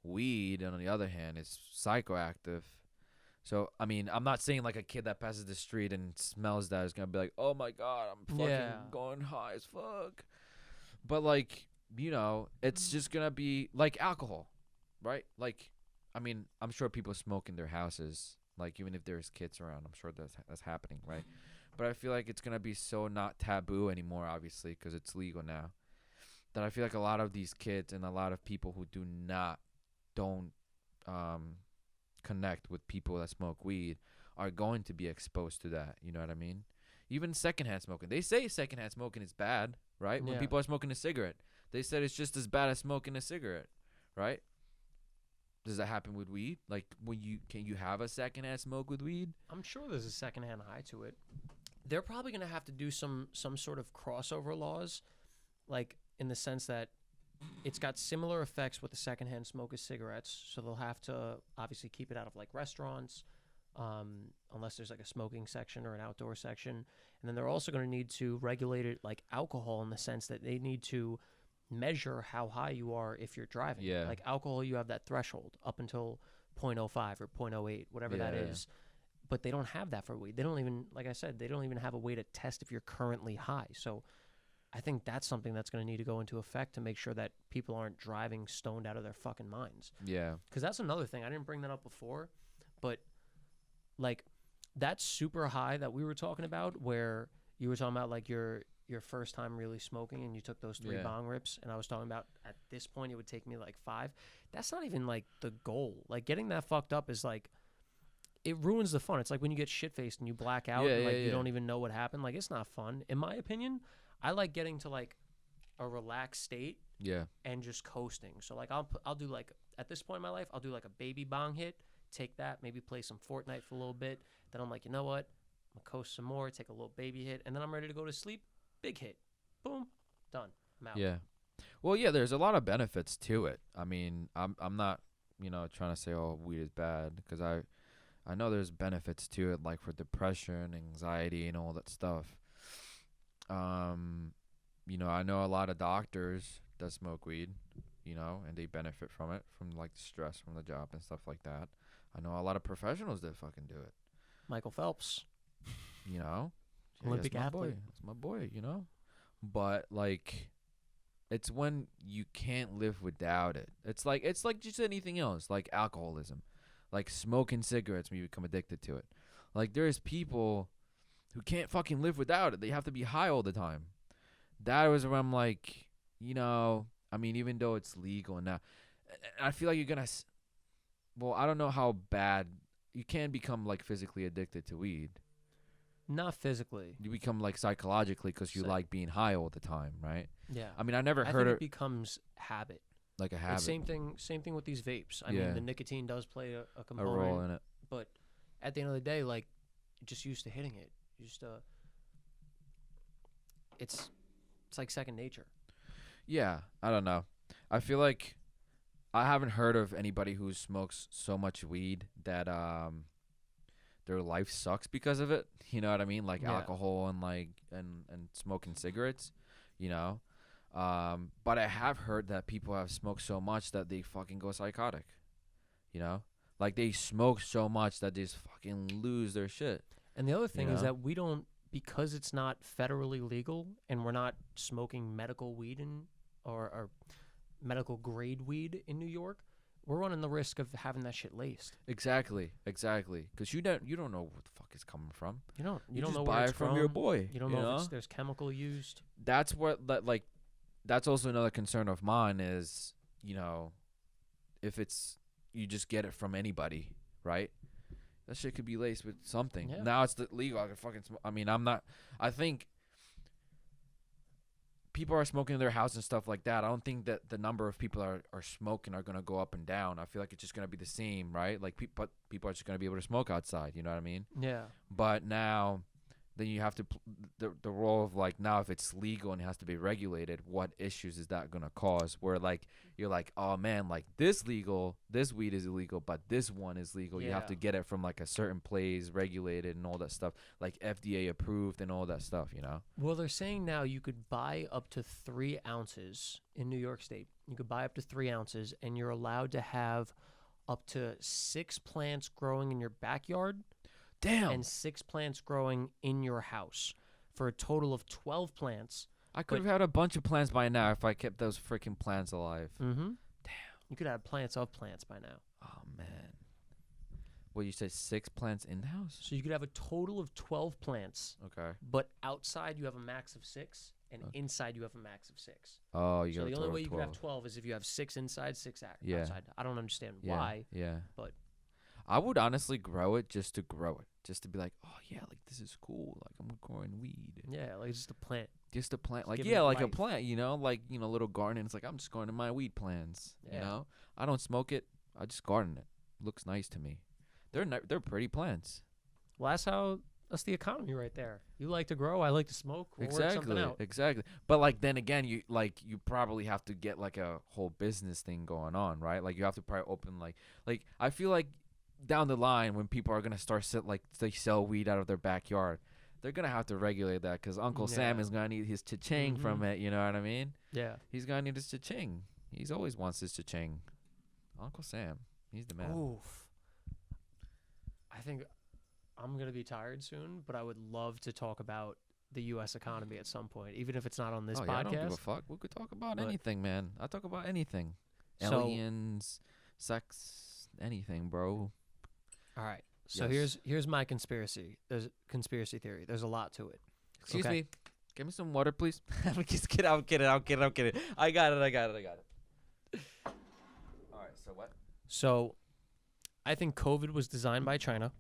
Weed, on the other hand, is psychoactive. So, I mean, I'm not saying like a kid that passes the street and smells that is going to be like, oh my God, I'm fucking going high as fuck. But, like, it's just going to be like alcohol, right? Like, I mean, I'm sure people smoke in their houses. Like, even if there's kids around, I'm sure that's happening, right? But I feel like it's going to be so not taboo anymore, obviously, because it's legal now. That I feel like a lot of these kids and a lot of people who don't connect with people that smoke weed are going to be exposed to that. You know what I mean? Even secondhand smoking. They say secondhand smoking is bad, right? When people are smoking a cigarette, they said it's just as bad as smoking a cigarette, right? Does that happen with weed? Like, can you have a secondhand smoke with weed? I'm sure there's a secondhand high to it. They're probably going to have to do some sort of crossover laws, like in the sense that it's got similar effects with the secondhand smoke as cigarettes. So they'll have to obviously keep it out of like restaurants, unless there's like a smoking section or an outdoor section. And then they're also going to need to regulate it like alcohol in the sense that they need to measure how high you are if you're driving. Yeah. Like alcohol, you have that threshold up until 0.05 or 0.08, whatever that is. But they don't have that for weed. They don't even, like I said, they don't even have a way to test if you're currently high. So I think that's something that's going to need to go into effect to make sure that people aren't driving stoned out of their fucking minds. Yeah. Because that's another thing. I didn't bring that up before, but like that super high that we were talking about where you were talking about like your first time really smoking and you took those 3 bong rips, and I was talking about at this point it would take me like 5. That's not even like the goal. Like getting that fucked up is like, it ruins the fun. It's like when you get shit-faced and you black out and like you don't even know what happened. Like it's not fun. In my opinion, I like getting to like a relaxed state and just coasting. So like I'll do like, at this point in my life, I'll do like a baby bong hit, take that, maybe play some Fortnite for a little bit. Then I'm like, you know what? I'm gonna coast some more, take a little baby hit, and then I'm ready to go to sleep. Big hit. Boom. Done. I'm out. Yeah. Well, yeah, there's a lot of benefits to it. I mean, I'm not, trying to say, oh, weed is bad, because I know there's benefits to it, like for depression, anxiety, and all that stuff. I know a lot of doctors that smoke weed, and they benefit from it, from like the stress from the job and stuff like that. I know a lot of professionals that fucking do it. Michael Phelps. that's Olympic my athlete. boy. That's my boy, But like, it's when you can't live without it. It's like just anything else, like alcoholism, like smoking cigarettes when you become addicted to it. Like there's people who can't fucking live without it. They have to be high all the time. That was where I'm like, I mean, even though it's legal now, I feel like you're gonna. Well, I don't know how bad you can become like physically addicted to weed. Not physically. You become like psychologically because you like being high all the time, right? Yeah. I mean, I never I heard think it becomes habit. like a habit. It's same thing with these vapes. I mean, the nicotine does play a a component, role in it. but at the end of the day, like, you're just used to hitting it. You just it's like second nature. Yeah, I don't know. I feel like I haven't heard of anybody who smokes so much weed that their life sucks because of it. You know what I mean? Like alcohol and like and smoking cigarettes, But I have heard that people have smoked so much that they fucking go psychotic. Like they smoke so much that they just fucking lose their shit. And the other thing is that we don't, because it's not federally legal and we're not smoking medical weed or medical grade weed in New York, we're running the risk of having that shit laced. Exactly. Because you don't know where the fuck it's coming from. You don't just know buy where it it's from grown. your boy. You don't know if there's chemical used. That's what like. That's also another concern of mine is, if it's you just get it from anybody, right? That shit could be laced with something. Yeah. Now it's legal. I can fucking. I mean, I'm not. I think people are smoking in their house and stuff like that. I don't think that the number of people are smoking are gonna go up and down. I feel like it's just gonna be the same, right? Like people are just gonna be able to smoke outside. You know what I mean? Yeah. But now, then you have to the role of like, now if it's legal and it has to be regulated, what issues is that gonna cause? Where like you're like, oh man, like this weed is illegal, but this one is legal. You have to Yeah. get it from like a certain place, regulated and all that stuff, like FDA approved and all that stuff. Well, they're saying now you could buy up to 3 ounces in New York State. You could buy up to 3 ounces, and you're allowed to have up to 6 plants growing in your backyard. Damn. And 6 plants growing in your house for a total of 12 plants. I could have had a bunch of plants by now if I kept those freaking plants alive. Mm-hmm. Damn. You could have plants of plants by now. Oh man. Well, you said 6 plants in the house? So you could have a total of 12 plants, Okay. but outside you have a max of 6, and Okay. inside you have a max of 6. Oh, you So got the a only total way of you 12. could have 12 is if you have 6 inside, 6 Yeah. outside. I don't understand Yeah, why. Yeah. but- I would honestly grow it just to grow it. Just to be like, oh yeah, like this is cool. Like I'm growing weed. Yeah, like it's just a plant. Just a plant. Like giving yeah, it like a life. plant, like, little garden. It's like I'm just going to my weed plants. Yeah. I don't smoke it. I just garden it. Looks nice to me. They're pretty plants. Well, that's the economy right there. You like to grow, I like to smoke. We'll work something out. Exactly. But like then again, you probably have to get like a whole business thing going on, right? Like you have to probably open like I feel like down the line when people are gonna start they sell weed out of their backyard, they're gonna have to regulate that because Uncle Sam Yeah. is gonna need his cha-ching from it. You know what I mean? Yeah. He's gonna need his cha-ching. He's always wants his cha-ching. Uncle Sam, he's the man. Oof. I think I'm going to be tired soon, but I would love to talk about the U.S. economy at some point, even if it's not on this Oh, yeah, I don't give a podcast. fuck. We could talk about But- anything, man. I talk about anything. So- Aliens, sex, anything, bro. All right. So Yes. here's my conspiracy. There's a conspiracy theory. There's a lot to it. Excuse Okay. me. Give me some water, please. I'm just kidding. I'm kidding. I got it. All right. So what? So I think COVID was designed by China,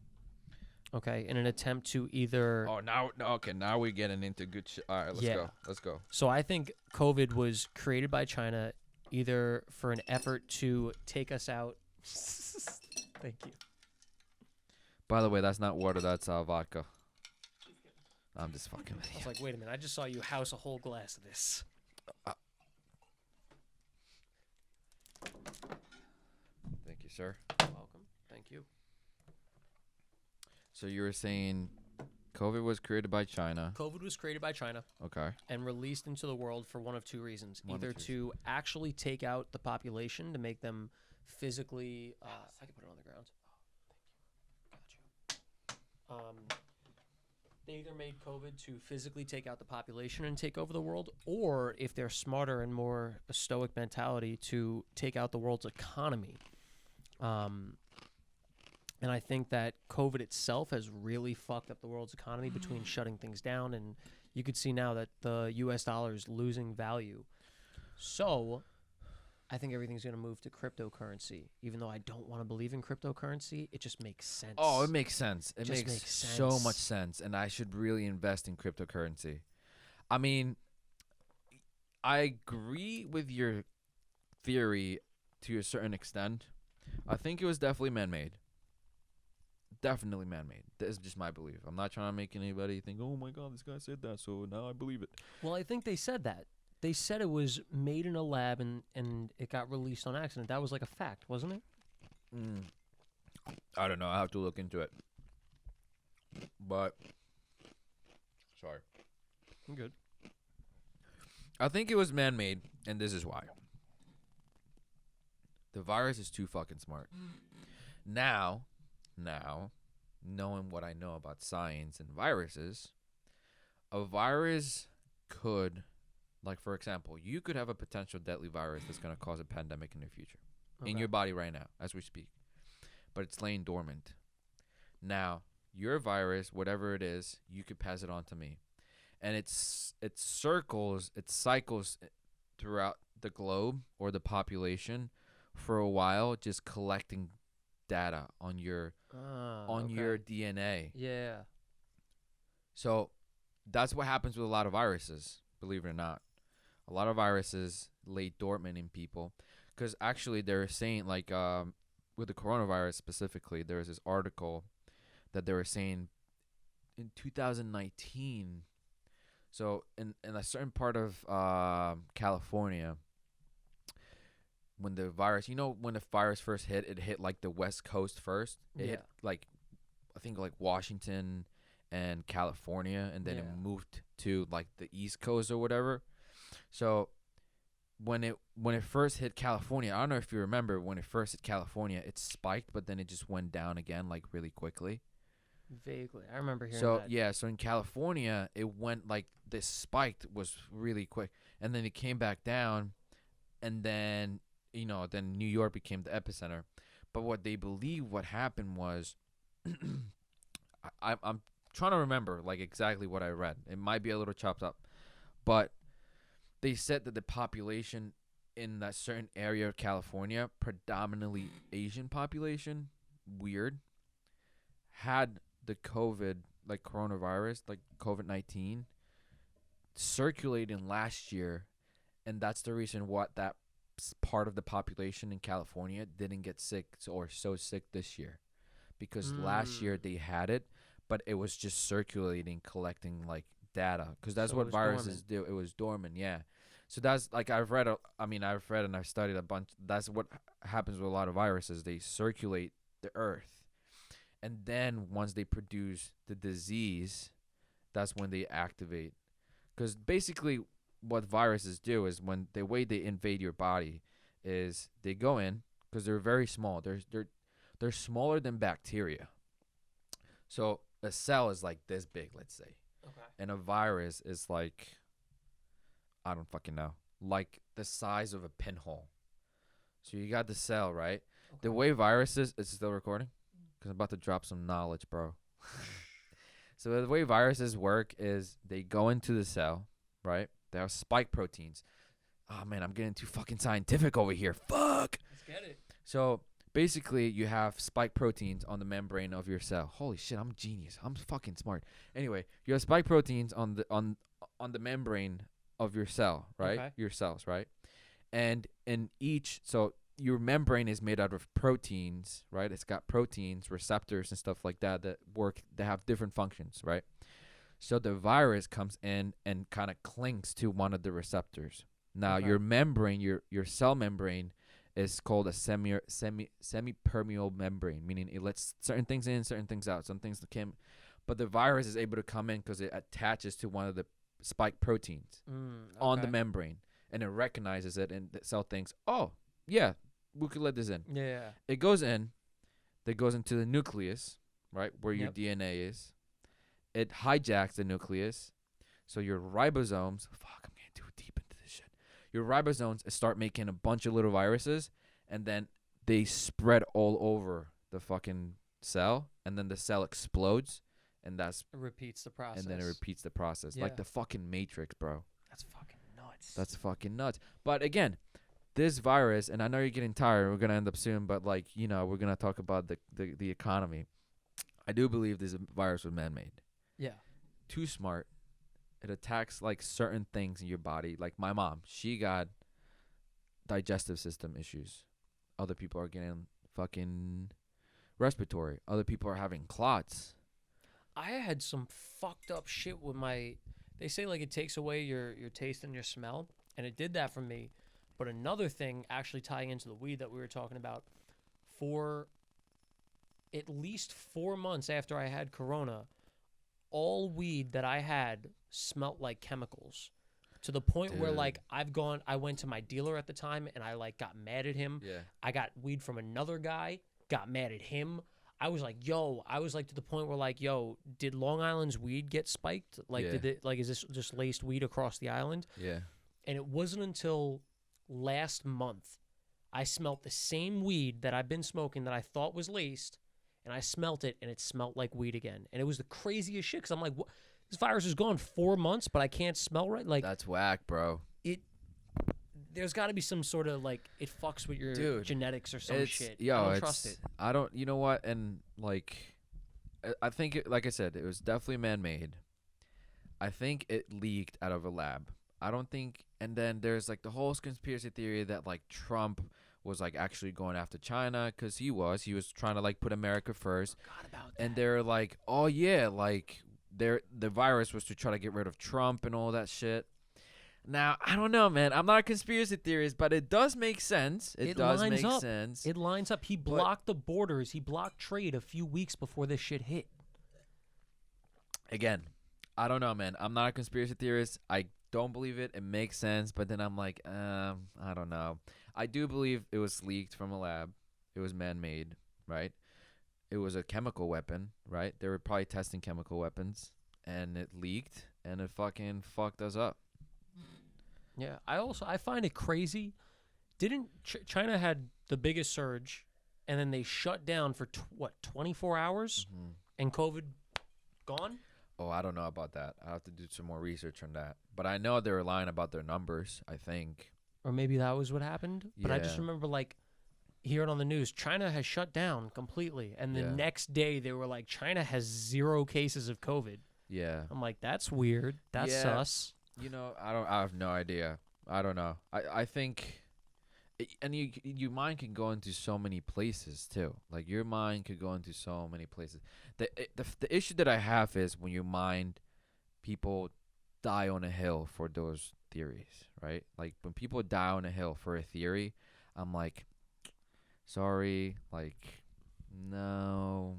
okay, in an attempt to either Oh, now we're getting into good shit. All right, let's go. So I think COVID was created by China either for an effort to take us out. Thank you. By the way, that's not water. That's vodka. I'm just fucking with I you. was like, wait a minute, I just saw you house a whole glass of this. Thank you, sir. Welcome. Thank you. So you were saying COVID was created by China. COVID was created by China Okay. and released into the world for one of 2 reasons. One of Either two to actually take out the population to make them physically... I can put it on the ground. Got you. They either made COVID to physically take out the population and take over the world, or if they're smarter and more a stoic mentality, to take out the world's economy. And I think that COVID itself has really fucked up the world's economy between shutting things down, and you could see now that the U.S. dollar is losing value. So I think everything's going to move to cryptocurrency. Even though I don't want to believe in cryptocurrency, it just makes sense. Oh, it makes sense. It Just makes makes so sense. much sense, and I should really invest in cryptocurrency. I mean, I agree with your theory to a certain extent. I think it was definitely man-made. Definitely man-made. This is just my belief. I'm not trying to make anybody think, oh my God, this guy said that, so now I believe it. Well, I think they said that. They said it was made in a lab and it got released on accident. That was like a fact, wasn't it? I don't know. I have to look into it. But, sorry. I'm good. I think it was man-made, and this is why. The virus is too fucking smart. Now, knowing what I know about science and viruses, a virus could, like for example, you could have a potential deadly virus that's going to cause a pandemic in the future, in Okay. your body right now as we speak, but it's laying dormant. Now, your virus, whatever it is, you could pass it on to me, and it cycles throughout the globe or the population for a while, just collecting data on your Okay. DNA. Yeah. So that's what happens with a lot of viruses, believe it or not. A lot of viruses lay dormant in people because actually they're saying like with the coronavirus specifically, there was this article that they were saying in 2019. So in a certain part of California, when the virus, when the virus first hit, it hit like the West Coast first. It Yeah. hit like I think like Washington and California, and then it Yeah. moved to like the East Coast or whatever. So when it first hit California, I don't know if you remember when it first hit California, it spiked, but then it just went down again like really quickly. Vaguely, I remember hearing So that. yeah, so in California, it went like this spiked was really quick, and then it came back down, and then then New York became the epicenter. But what they believe what happened was, I'm trying to remember like exactly what I read. It might be a little chopped up, but they said that the population in that certain area of California, predominantly Asian population, weird, had the COVID, like coronavirus, like COVID-19, circulating last year, and that's the reason what that part of the population in California didn't get sick or so sick this year, because last year Mm. they had it, but it was just circulating, collecting like data, because that's So it what was viruses dormant. do. It was dormant, yeah. So that's like I've read and I've studied a bunch. That's what happens with a lot of viruses. They circulate the earth, and then once they produce the disease, that's when they activate. Because basically, what viruses do is when the way they invade your body is they go in because they're very small. They're smaller than bacteria. So a cell is like this big, let's say, Okay. and a virus is like I don't fucking know, like the size of a pinhole. So you got the cell, right? The Okay. way viruses, is it still recording? Because I'm about to drop some knowledge, bro. So the way viruses work is they go into the cell, right? They have spike proteins. Oh man, I'm getting too fucking scientific over here. Fuck. Let's get it. So basically, you have spike proteins on the membrane of your cell. Holy shit, I'm a genius. I'm fucking smart. Anyway, you have spike proteins on the membrane of your cell, right? Okay. Your cells, right? And in each, so your membrane is made out of proteins, right? It's got proteins, receptors, and stuff like that that have different functions, right? So the virus comes in and kind of clings to one of the receptors. Now Okay. your membrane, your cell membrane, is called a semi permeable membrane, meaning it lets certain things in, certain things out. Some things can, but the virus is able to come in because it attaches to one of the spike proteins on the Okay. membrane, and it recognizes it, and the cell thinks, oh yeah, we could let this in. Yeah. It goes in, that goes into the nucleus, right, where your Yep. DNA is. It hijacks the nucleus, so your ribosomes. Fuck, I'm getting too deep into this shit. Your ribosomes start making a bunch of little viruses, and then they spread all over the fucking cell, and then the cell explodes, and It repeats the process. then it repeats the process, Yeah. like the fucking Matrix, bro. That's fucking nuts. That's fucking nuts. But again, this virus, and I know you're getting tired. We're gonna end up soon, but like we're gonna talk about the economy. I do believe this virus was man-made. Yeah. Too smart. It attacks like certain things in your body. Like my mom, she got digestive system issues. Other people are getting fucking respiratory. Other people are having clots. I had some fucked up shit with my. They say like it takes away your taste and your smell, and it did that for me. But another thing, actually tying into the weed that we were talking about, for at least 4 months after I had corona, all weed that I had smelt like chemicals. To the point where Dude. like I went to my dealer at the time and I like got mad at him. Yeah. I got weed from another guy, got mad at him. I was like, to the point where like, yo, did Long Island's weed get spiked? Like, Yeah. is this just laced weed across the island? Yeah. And it wasn't until last month I smelt the same weed that I've been smoking that I thought was laced, and I smelt it, and it smelt like weed again. And it was the craziest shit, because I'm like, what? This virus is gone 4 months, but I can't smell right? Like, That's whack, bro. there's got to be some sort of, like, it fucks with your Dude, genetics or some It's shit. yo, I don't it's trust it. I don't. You know what? And like, I think like I said, it was definitely man-made. I think it leaked out of a lab. I don't think. And then there's like the whole conspiracy theory that like Trump was like actually going after China, because he was trying to like put America first. Forgot about that. And they're like, oh yeah, like the virus was to try to get rid of Trump and all that shit. Now I don't know, man. I'm not a conspiracy theorist, but it does make sense. It does lines make up. sense. It lines up. He blocked the borders. He blocked trade a few weeks before this shit hit. Again, I don't know, man. I'm not a conspiracy theorist. I don't believe it. It makes sense, but then I'm like, I don't know. I do believe it was leaked from a lab. It was man-made, right? It was a chemical weapon, right? They were probably testing chemical weapons, and it leaked, and it fucking fucked us up. Yeah, I find it crazy. Didn't China had the biggest surge, and then they shut down for 24 hours, and COVID gone? Oh, I don't know about that. I have to do some more research on that. But I know they were lying about their numbers, I think. Or maybe that was what happened. But I just Yeah. remember, like, hearing on the news, China has shut down completely. And the Yeah. next day, they were like, China has 0 cases of COVID. Yeah. I'm like, that's weird. That's Yeah. sus. You know, I have no idea. I don't know. I think and your mind can go into so many places too. Like your mind could go into so many places. The issue that I have is when your mind, people die on a hill for those theories, right? Like when people die on a hill for a theory, I'm like, sorry, like no.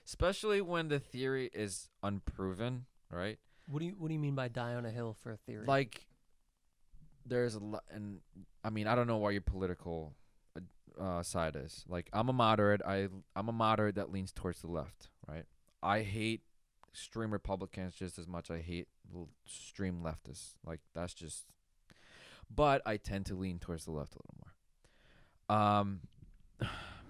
Especially when the theory is unproven, right? What do you mean by die on a hill for a theory? Like there's a lot, and I mean I don't know what your political side is. Like I'm a moderate. I'm a moderate that leans towards the left, right? I hate extreme Republicans just as much I hate extreme leftists. Like that's just. But I tend to lean towards the left a little more.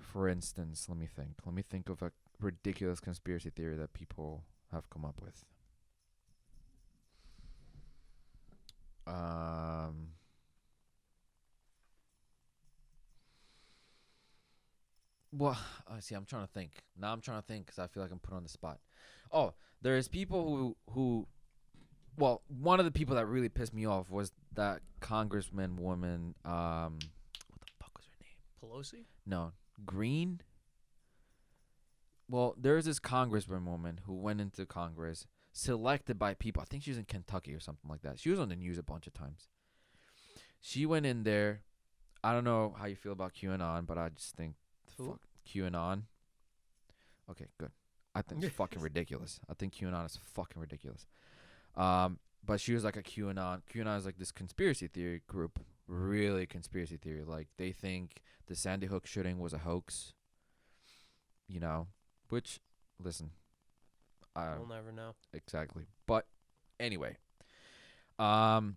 For instance, let me think. Let me think of a ridiculous conspiracy theory that people have come up with. Well, see, I'm trying to think. Now I'm trying to think because I feel like I'm put on the spot. Oh, there's people who, well, one of the people that really pissed me off was that congressman woman. What the fuck was her name? Pelosi? No, Green. Well, there's this congressman woman who went into Congress, selected by people. I think she was in Kentucky or something like that. She was on the news a bunch of times. She went in there. I don't know how you feel about QAnon, but I just think fuck QAnon. Okay, good. I think it's fucking ridiculous. I think QAnon is fucking ridiculous. But she was like a QAnon. QAnon is like this conspiracy theory group. Really conspiracy theory. Like they think the Sandy Hook shooting was a hoax. You know, which, listen, We'll never know. exactly. But anyway, and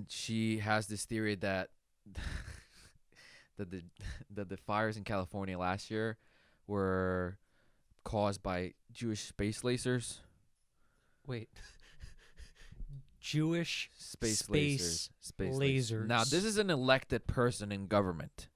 she has this theory that that the fires in California last year were caused by Jewish space lasers. Wait. Jewish Space lasers. Now, this is an elected person in government.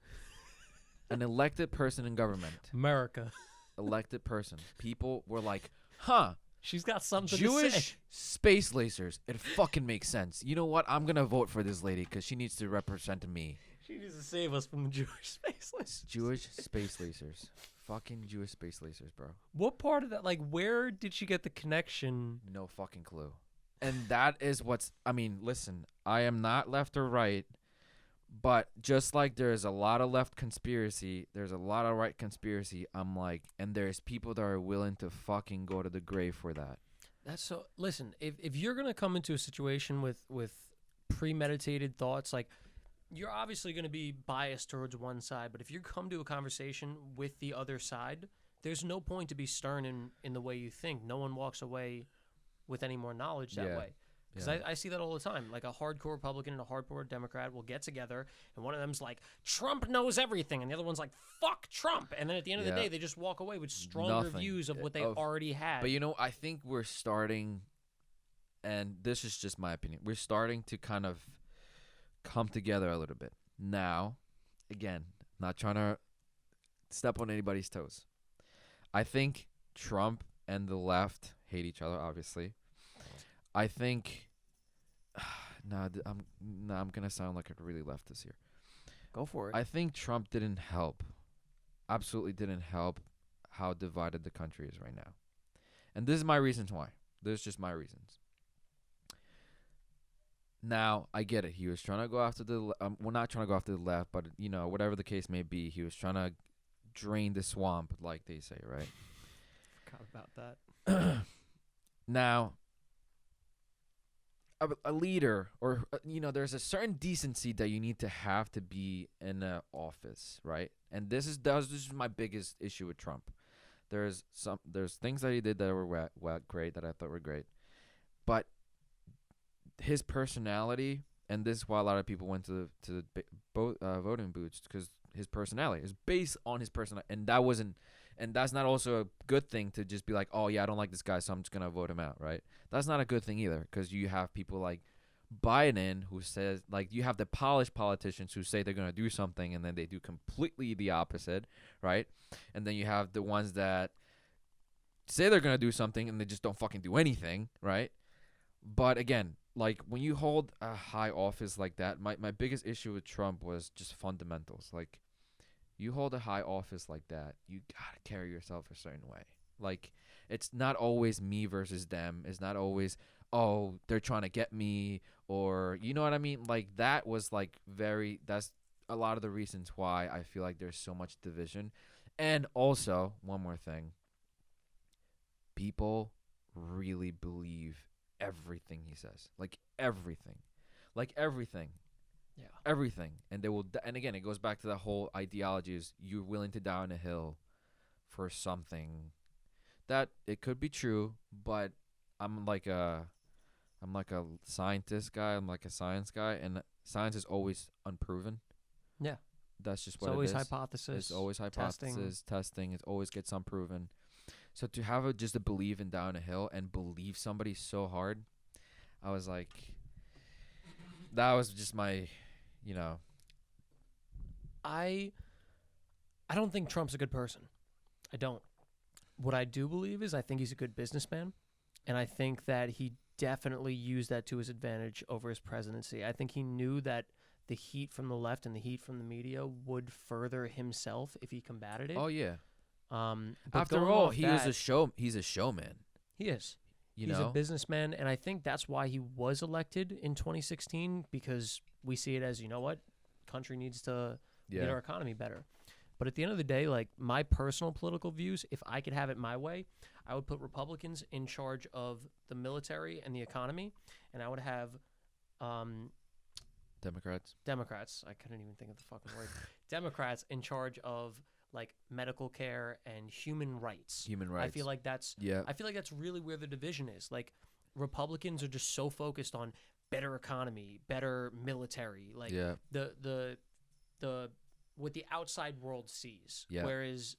An elected person in government. America. Elected person. People were like, huh. She's got something to Jewish say. space lasers. It fucking makes sense. You know what? I'm going to vote for this lady because she needs to represent me. She needs to save us from the Jewish space lasers. Jewish space lasers. Fucking Jewish space lasers, bro. What part of that, like, where did she get the connection? No fucking clue. And that is what's, I mean, listen, I am not left or right, but just like there's a lot of left conspiracy, there's a lot of right conspiracy. I'm like, and there's people that are willing to fucking go to the grave for that. That's so, listen, if you're going to come into a situation with premeditated thoughts, like, you're obviously going to be biased towards one side, but if you come to a conversation with the other side, there's no point to be stern in the way you think. No one walks away with any more knowledge that way. Because Yeah. I see that all the time. Like a hardcore Republican and a hardcore Democrat will get together, and one of them's like, Trump knows everything, and the other one's like, fuck Trump. And then at the end of the Yeah. day, they just walk away with stronger Nothing. views of what they Of- already had. But I think we're starting, and this is just my opinion, we're starting to kind of come together a little bit. Now, again, not trying to step on anybody's toes. I think Trump and the left hate each other, obviously. I think, I'm gonna sound like a really leftist here. Go for it. I think Trump didn't help, absolutely didn't help how divided the country is right now. And this is my reasons why. This is just my reasons. Now, I get it. He was trying to go after well, not trying to go after the left, but, whatever the case may be, he was trying to drain the swamp, like they say, right? Forgot about that. Now, a leader, or, there's a certain decency that you need to have to be in an office, right? And this is my biggest issue with Trump. There's things that he did that were great, that I thought were great, but his personality, and this is why a lot of people went to the voting booths, because his personality is based on his personality, and that's not also a good thing to just be like, oh yeah, I don't like this guy, so I'm just gonna vote him out, right? That's not a good thing either, because you have people like Biden who says, like, you have the polished politicians who say they're gonna do something and then they do completely the opposite, right? And then you have the ones that say they're gonna do something and they just don't fucking do anything, right? But again, like, when you hold a high office like that, my biggest issue with Trump was just fundamentals. Like, you hold a high office like that, you gotta carry yourself a certain way. Like, it's not always me versus them. It's not always, oh, they're trying to get me, or, you know what I mean? Like, that was like that's a lot of the reasons why I feel like there's so much division. And also, one more thing, people really believe everything he says. Like, everything. Yeah. Everything. And they will, and again, it goes back to the whole ideology, is you're willing to die on a hill for something that it could be true, but I'm like a scientist guy. I'm like a science guy, and science is always unproven. Yeah. That's just It's what always it is. hypothesis. It's always hypothesis, testing. It always gets unproven. So to have just a believe and down a hill and believe somebody so hard, I was like, that was just my, I don't think Trump's a good person. I don't. What I do believe is I think he's a good businessman, and I think that he definitely used that to his advantage over his presidency. I think he knew that the heat from the left and the heat from the media would further himself if he combated it. oh yeah. But After going all, off he was that, he's a showman. he is. You He's know, a businessman, and I think that's why he was elected in 2016, because we see it as, you know what, country needs to get our economy better. But at the end of the day, like, my personal political views, if I could have it my way, I would put Republicans in charge of the military and the economy, and I would have Democrats, I couldn't even think of the fucking word, Democrats in charge of, like, medical care and human rights. Human rights. I feel like that's really where the division is. Like, Republicans are just so focused on better economy, better military, like the what the outside world sees. Yeah. Whereas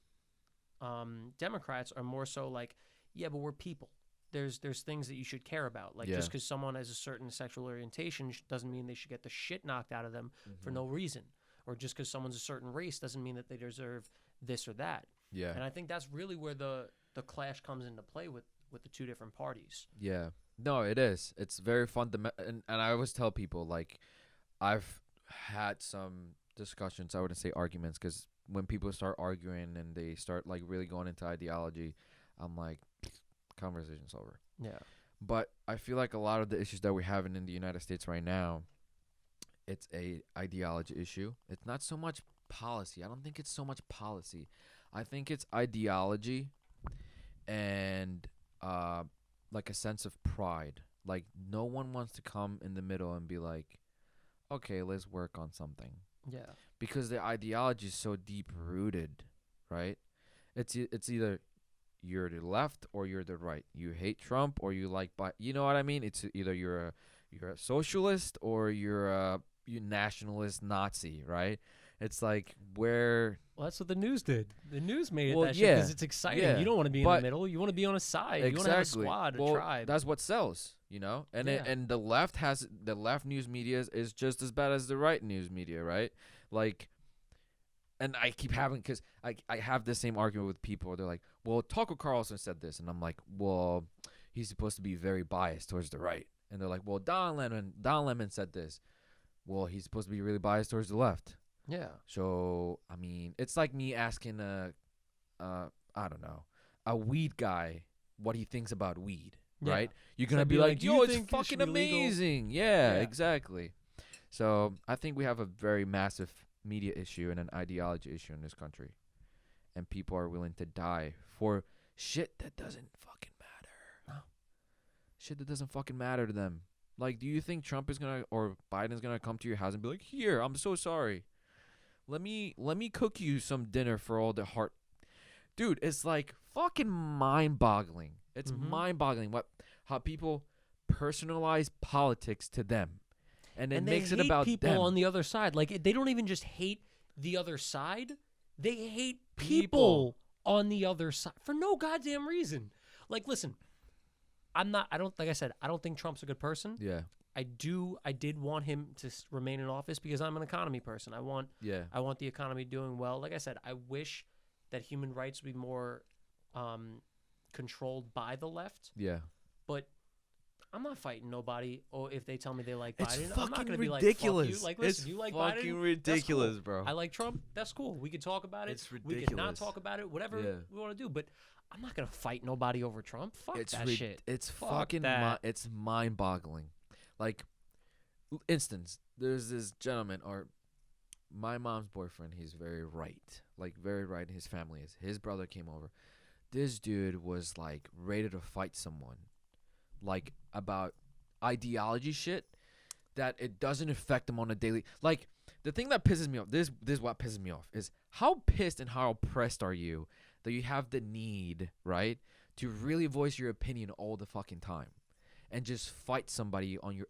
Democrats are more so like, yeah, but we're people. There's things that you should care about. Like, just because someone has a certain sexual orientation doesn't mean they should get the shit knocked out of them for no reason. Or just because someone's a certain race doesn't mean that they deserve this or that. Yeah. And I think that's really where the clash comes into play with the two different parties. Yeah. No, it is. It's very fundamental. And I always tell people, like, I've had some discussions, I wouldn't say arguments, because when people start arguing and they start, like, really going into ideology, I'm like, conversation's over. Yeah. But I feel like a lot of the issues that we're having in the United States right now, it's a ideology issue. It's not so much policy. I don't think it's so much policy. I think it's ideology and like a sense of pride. Like, no one wants to come in the middle and be like, okay, let's work on something. Yeah. Because the ideology is so deep rooted, right? It's either you're the left or you're the right. You hate Trump or you like you know what I mean? It's either you're a socialist or you're a nationalist Nazi, right? It's like where Well, that's what the news did. The news made it Well, that shit because yeah, it's exciting. yeah, You don't want to be in but- the middle. You want to be on a side. You want to have a squad, a well, tribe. that's what sells, you know. And Yeah. and the left news media is just as bad as the right news media, right? Like, and I keep having because I have the same argument with people. They're like, well, Tucker Carlson said this, and I'm like, well, he's supposed to be very biased towards the right, and they're like, well, Don Lemon said this. Well, he's supposed to be really biased towards the left. Yeah. So I mean, it's like me asking I don't know, a weed guy what he thinks about weed, Yeah. right? You're So gonna I'd be be like, like, "Do you yo, it's think it should fucking be legal?" amazing. Yeah, Yeah. exactly. So I think we have a very massive media issue and an ideology issue in this country, and people are willing to die for shit that doesn't fucking matter. No. Shit that doesn't fucking matter to them. Like, do you think Trump is gonna or Biden's gonna come to your house and be like, "Here, I'm so sorry. Let me cook you some dinner for all the heart." Dude, it's like fucking mind-boggling. It's Mhm. mind-boggling how people personalize politics to them, and it And makes they it hate about people them. on the other side. Like they don't even just hate the other side; they hate People. people on the other side for no goddamn reason. Like, listen, I don't. Like I said, I don't think Trump's a good person. Yeah, I did want him to remain in office because I'm an economy person. I want yeah, the economy doing well. Like I said, I wish that human rights would be more controlled by the left. yeah. But I'm not fighting nobody. Or if they tell me they like It's Biden, I'm not fucking going to be ridiculous. like, fuck you. Like, listen, It's you like fucking Biden? ridiculous, That's bro. cool. I like Trump. That's cool. We can talk about it. It's We can not ridiculous. talk about it. Whatever Yeah. we want to do. But I'm not going to fight nobody over Trump. Fuck It's that shit. It's Fuck fucking that. it's mind-boggling. Like, instance, there's this gentleman or my mom's boyfriend. He's very right, like very right. His family is. His brother came over. This dude was like ready to fight someone, like about ideology shit that it doesn't affect him on a daily. Like, the thing that pisses me off. This is what pisses me off is how pissed and how oppressed are you that you have the need, right, to really voice your opinion all the fucking time and just fight somebody on your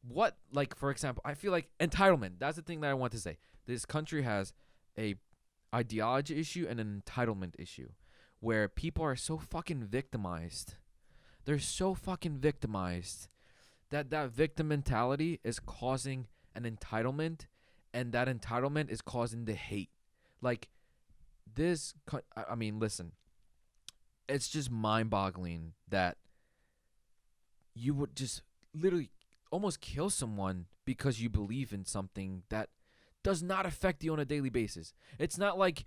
what, like, for example, I feel like entitlement. That's the thing that I want to say. This country has a ideology issue and an entitlement issue where people are so fucking victimized. They're so fucking victimized that victim mentality is causing an entitlement, and that entitlement is causing the hate. Like, I mean, listen, it's just mind-boggling that you would just literally almost kill someone because you believe in something that does not affect you on a daily basis. It's not like,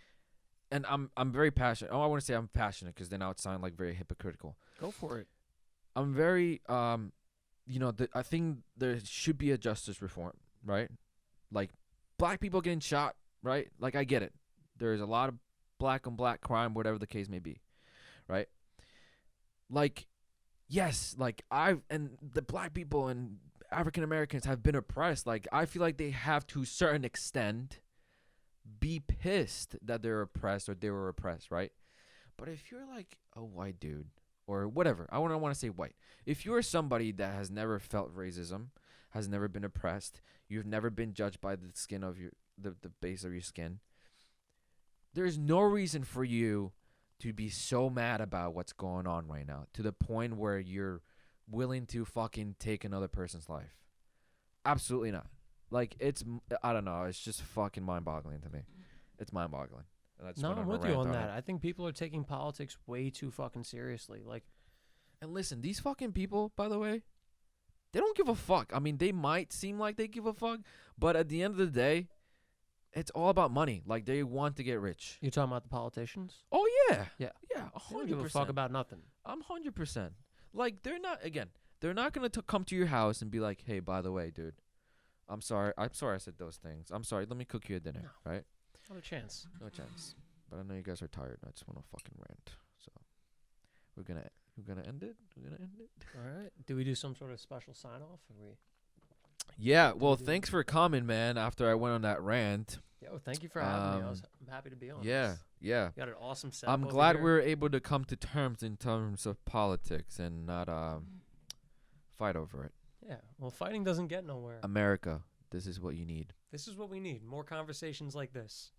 and I'm very passionate. Oh, I want to say I'm passionate because then I would sound like very hypocritical. Go for it. I'm very I think there should be a justice reform, right? Like, black people getting shot, right? Like, I get it. There's a lot of black on black crime, whatever the case may be, right? Like, yes, like and the black people and African Americans have been oppressed. Like, I feel like they have to a certain extent be pissed that they're oppressed or they were oppressed, right? But if you're like a white dude or whatever, I want to say white. If you're somebody that has never felt racism, has never been oppressed, you've never been judged by the skin of the base of your skin, there's no reason for you to be so mad about what's going on right now to the point where you're willing to fucking take another person's life. Absolutely not. Like, I don't know. It's just fucking mind-boggling to me. It's mind-boggling. And I just No, went I'm a with you rant on it. that. I think people are taking politics way too fucking seriously. Like, And listen, these fucking people, by the way, they don't give a fuck. I mean, they might seem like they give a fuck, but at the end of the day, it's all about money. Like, they want to get rich. you're talking about the politicians? Oh, yeah. Yeah. Yeah, They don't give a 100%. fuck about nothing. I'm 100%. Like, they're not going to come to your house and be like, hey, by the way, dude, I'm sorry I said those things. I'm sorry. Let me cook you a dinner, right? Not a chance. No chance. But I know you guys are tired. And I just want to fucking rant. So we're gonna end it. We're gonna end it. All right. Do we do some sort of special sign off? Yeah. Well, we do- thanks for coming, man. After I went on that rant. Yo, thank you for having me. Um, I'm happy to be on. Yeah. this. Yeah. You got an awesome setup. I'm over glad here. we're able to come to terms in terms of politics and not fight over it. Yeah. Well, fighting doesn't get nowhere. America, this is what you need. This is what we need. More conversations like this.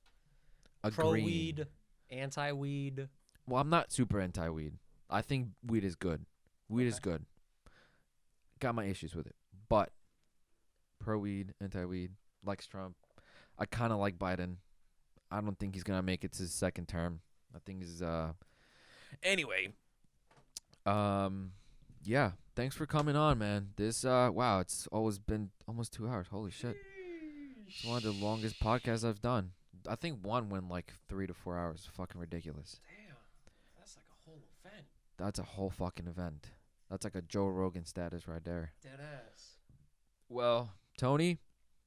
Agreed. Pro-weed, anti-weed. Well, I'm not super anti-weed. I think weed is good. Weed is Okay. good. Got my issues with it. But pro-weed, anti-weed, likes Trump. I kind of like Biden. I don't think he's going to make it to his second term. I think he's anyway. Yeah, thanks for coming on, man. This wow, it's always been almost 2 hours. Holy shit. It's one of the longest podcasts I've done. I think one went like 3 to 4 hours. Fucking ridiculous. Damn. That's like a whole event. That's a whole fucking event. That's like a Joe Rogan status right there. Dead ass. Well, Tony,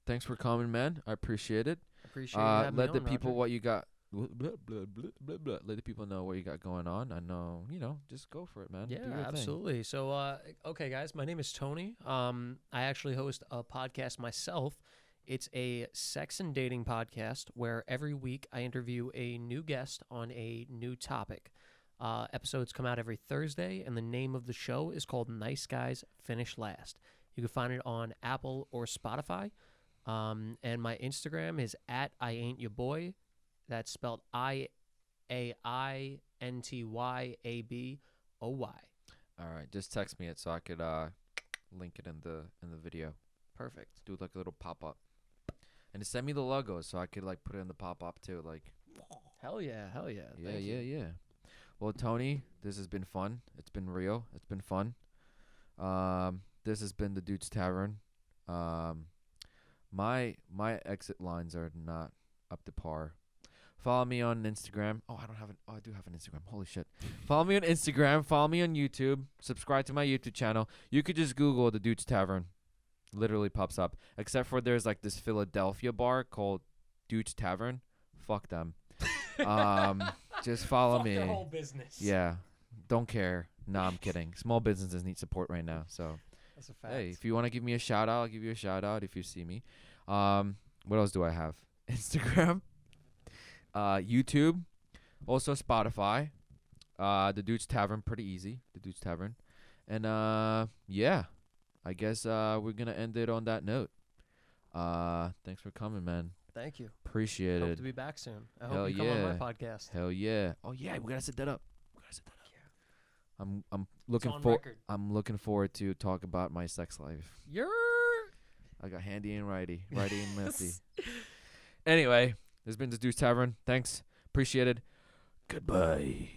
thanks for coming, man. I appreciate it. Appreciate you having me Let the on, people Roger. what you got. Blah, blah, blah, blah, blah. Let the people know what you got going on. I know, just go for it, man. Do Yeah, your thing. absolutely. So, okay, guys, my name is Tony. I actually host a podcast myself. It's a sex and dating podcast where every week I interview a new guest on a new topic. Episodes come out every Thursday, and the name of the show is called Nice Guys Finish Last. You can find it on Apple or Spotify. And my Instagram is @IAin'tYourBoy. That's spelled IAINTYABOY. All right, just text me it so I could link it in the video. Perfect. Do like a little pop up, and send me the logo so I could like put it in the pop up too. Like, Hell yeah, hell yeah. yeah, Thank yeah, you. yeah. Well, Tony, this has been fun. It's been real. It's been fun. This has been the Dude's Tavern. My exit lines are not up to par. Follow me on Instagram. Oh, I do have an Instagram. Holy shit. Follow me on Instagram. Follow me on YouTube. Subscribe to my YouTube channel. You could just Google the Dude's Tavern. Literally pops up. Except for there's like this Philadelphia bar called Dude's Tavern. Fuck them. Just follow Fuck me. their whole business. Yeah. Don't care. Nah, I'm kidding. Small businesses need support right now. So, That's a fact. hey, if you want to give me a shout out, I'll give you a shout out if you see me. What else do I have? Instagram, YouTube, also Spotify. The Dude's Tavern, pretty easy. The Dude's Tavern, and yeah, I guess we're gonna end it on that note. Thanks for coming, man. Thank you. Appreciate Hope it. to be back soon. I Hell hope you come on yeah. my podcast. Hell yeah. Oh yeah, we gotta set that up. I'm It's looking on for. record. I'm looking forward to talk about my sex life. You're I got handy and righty and lefty. Anyway, this has been the Dude's Tavern. Thanks. Appreciate it. Goodbye.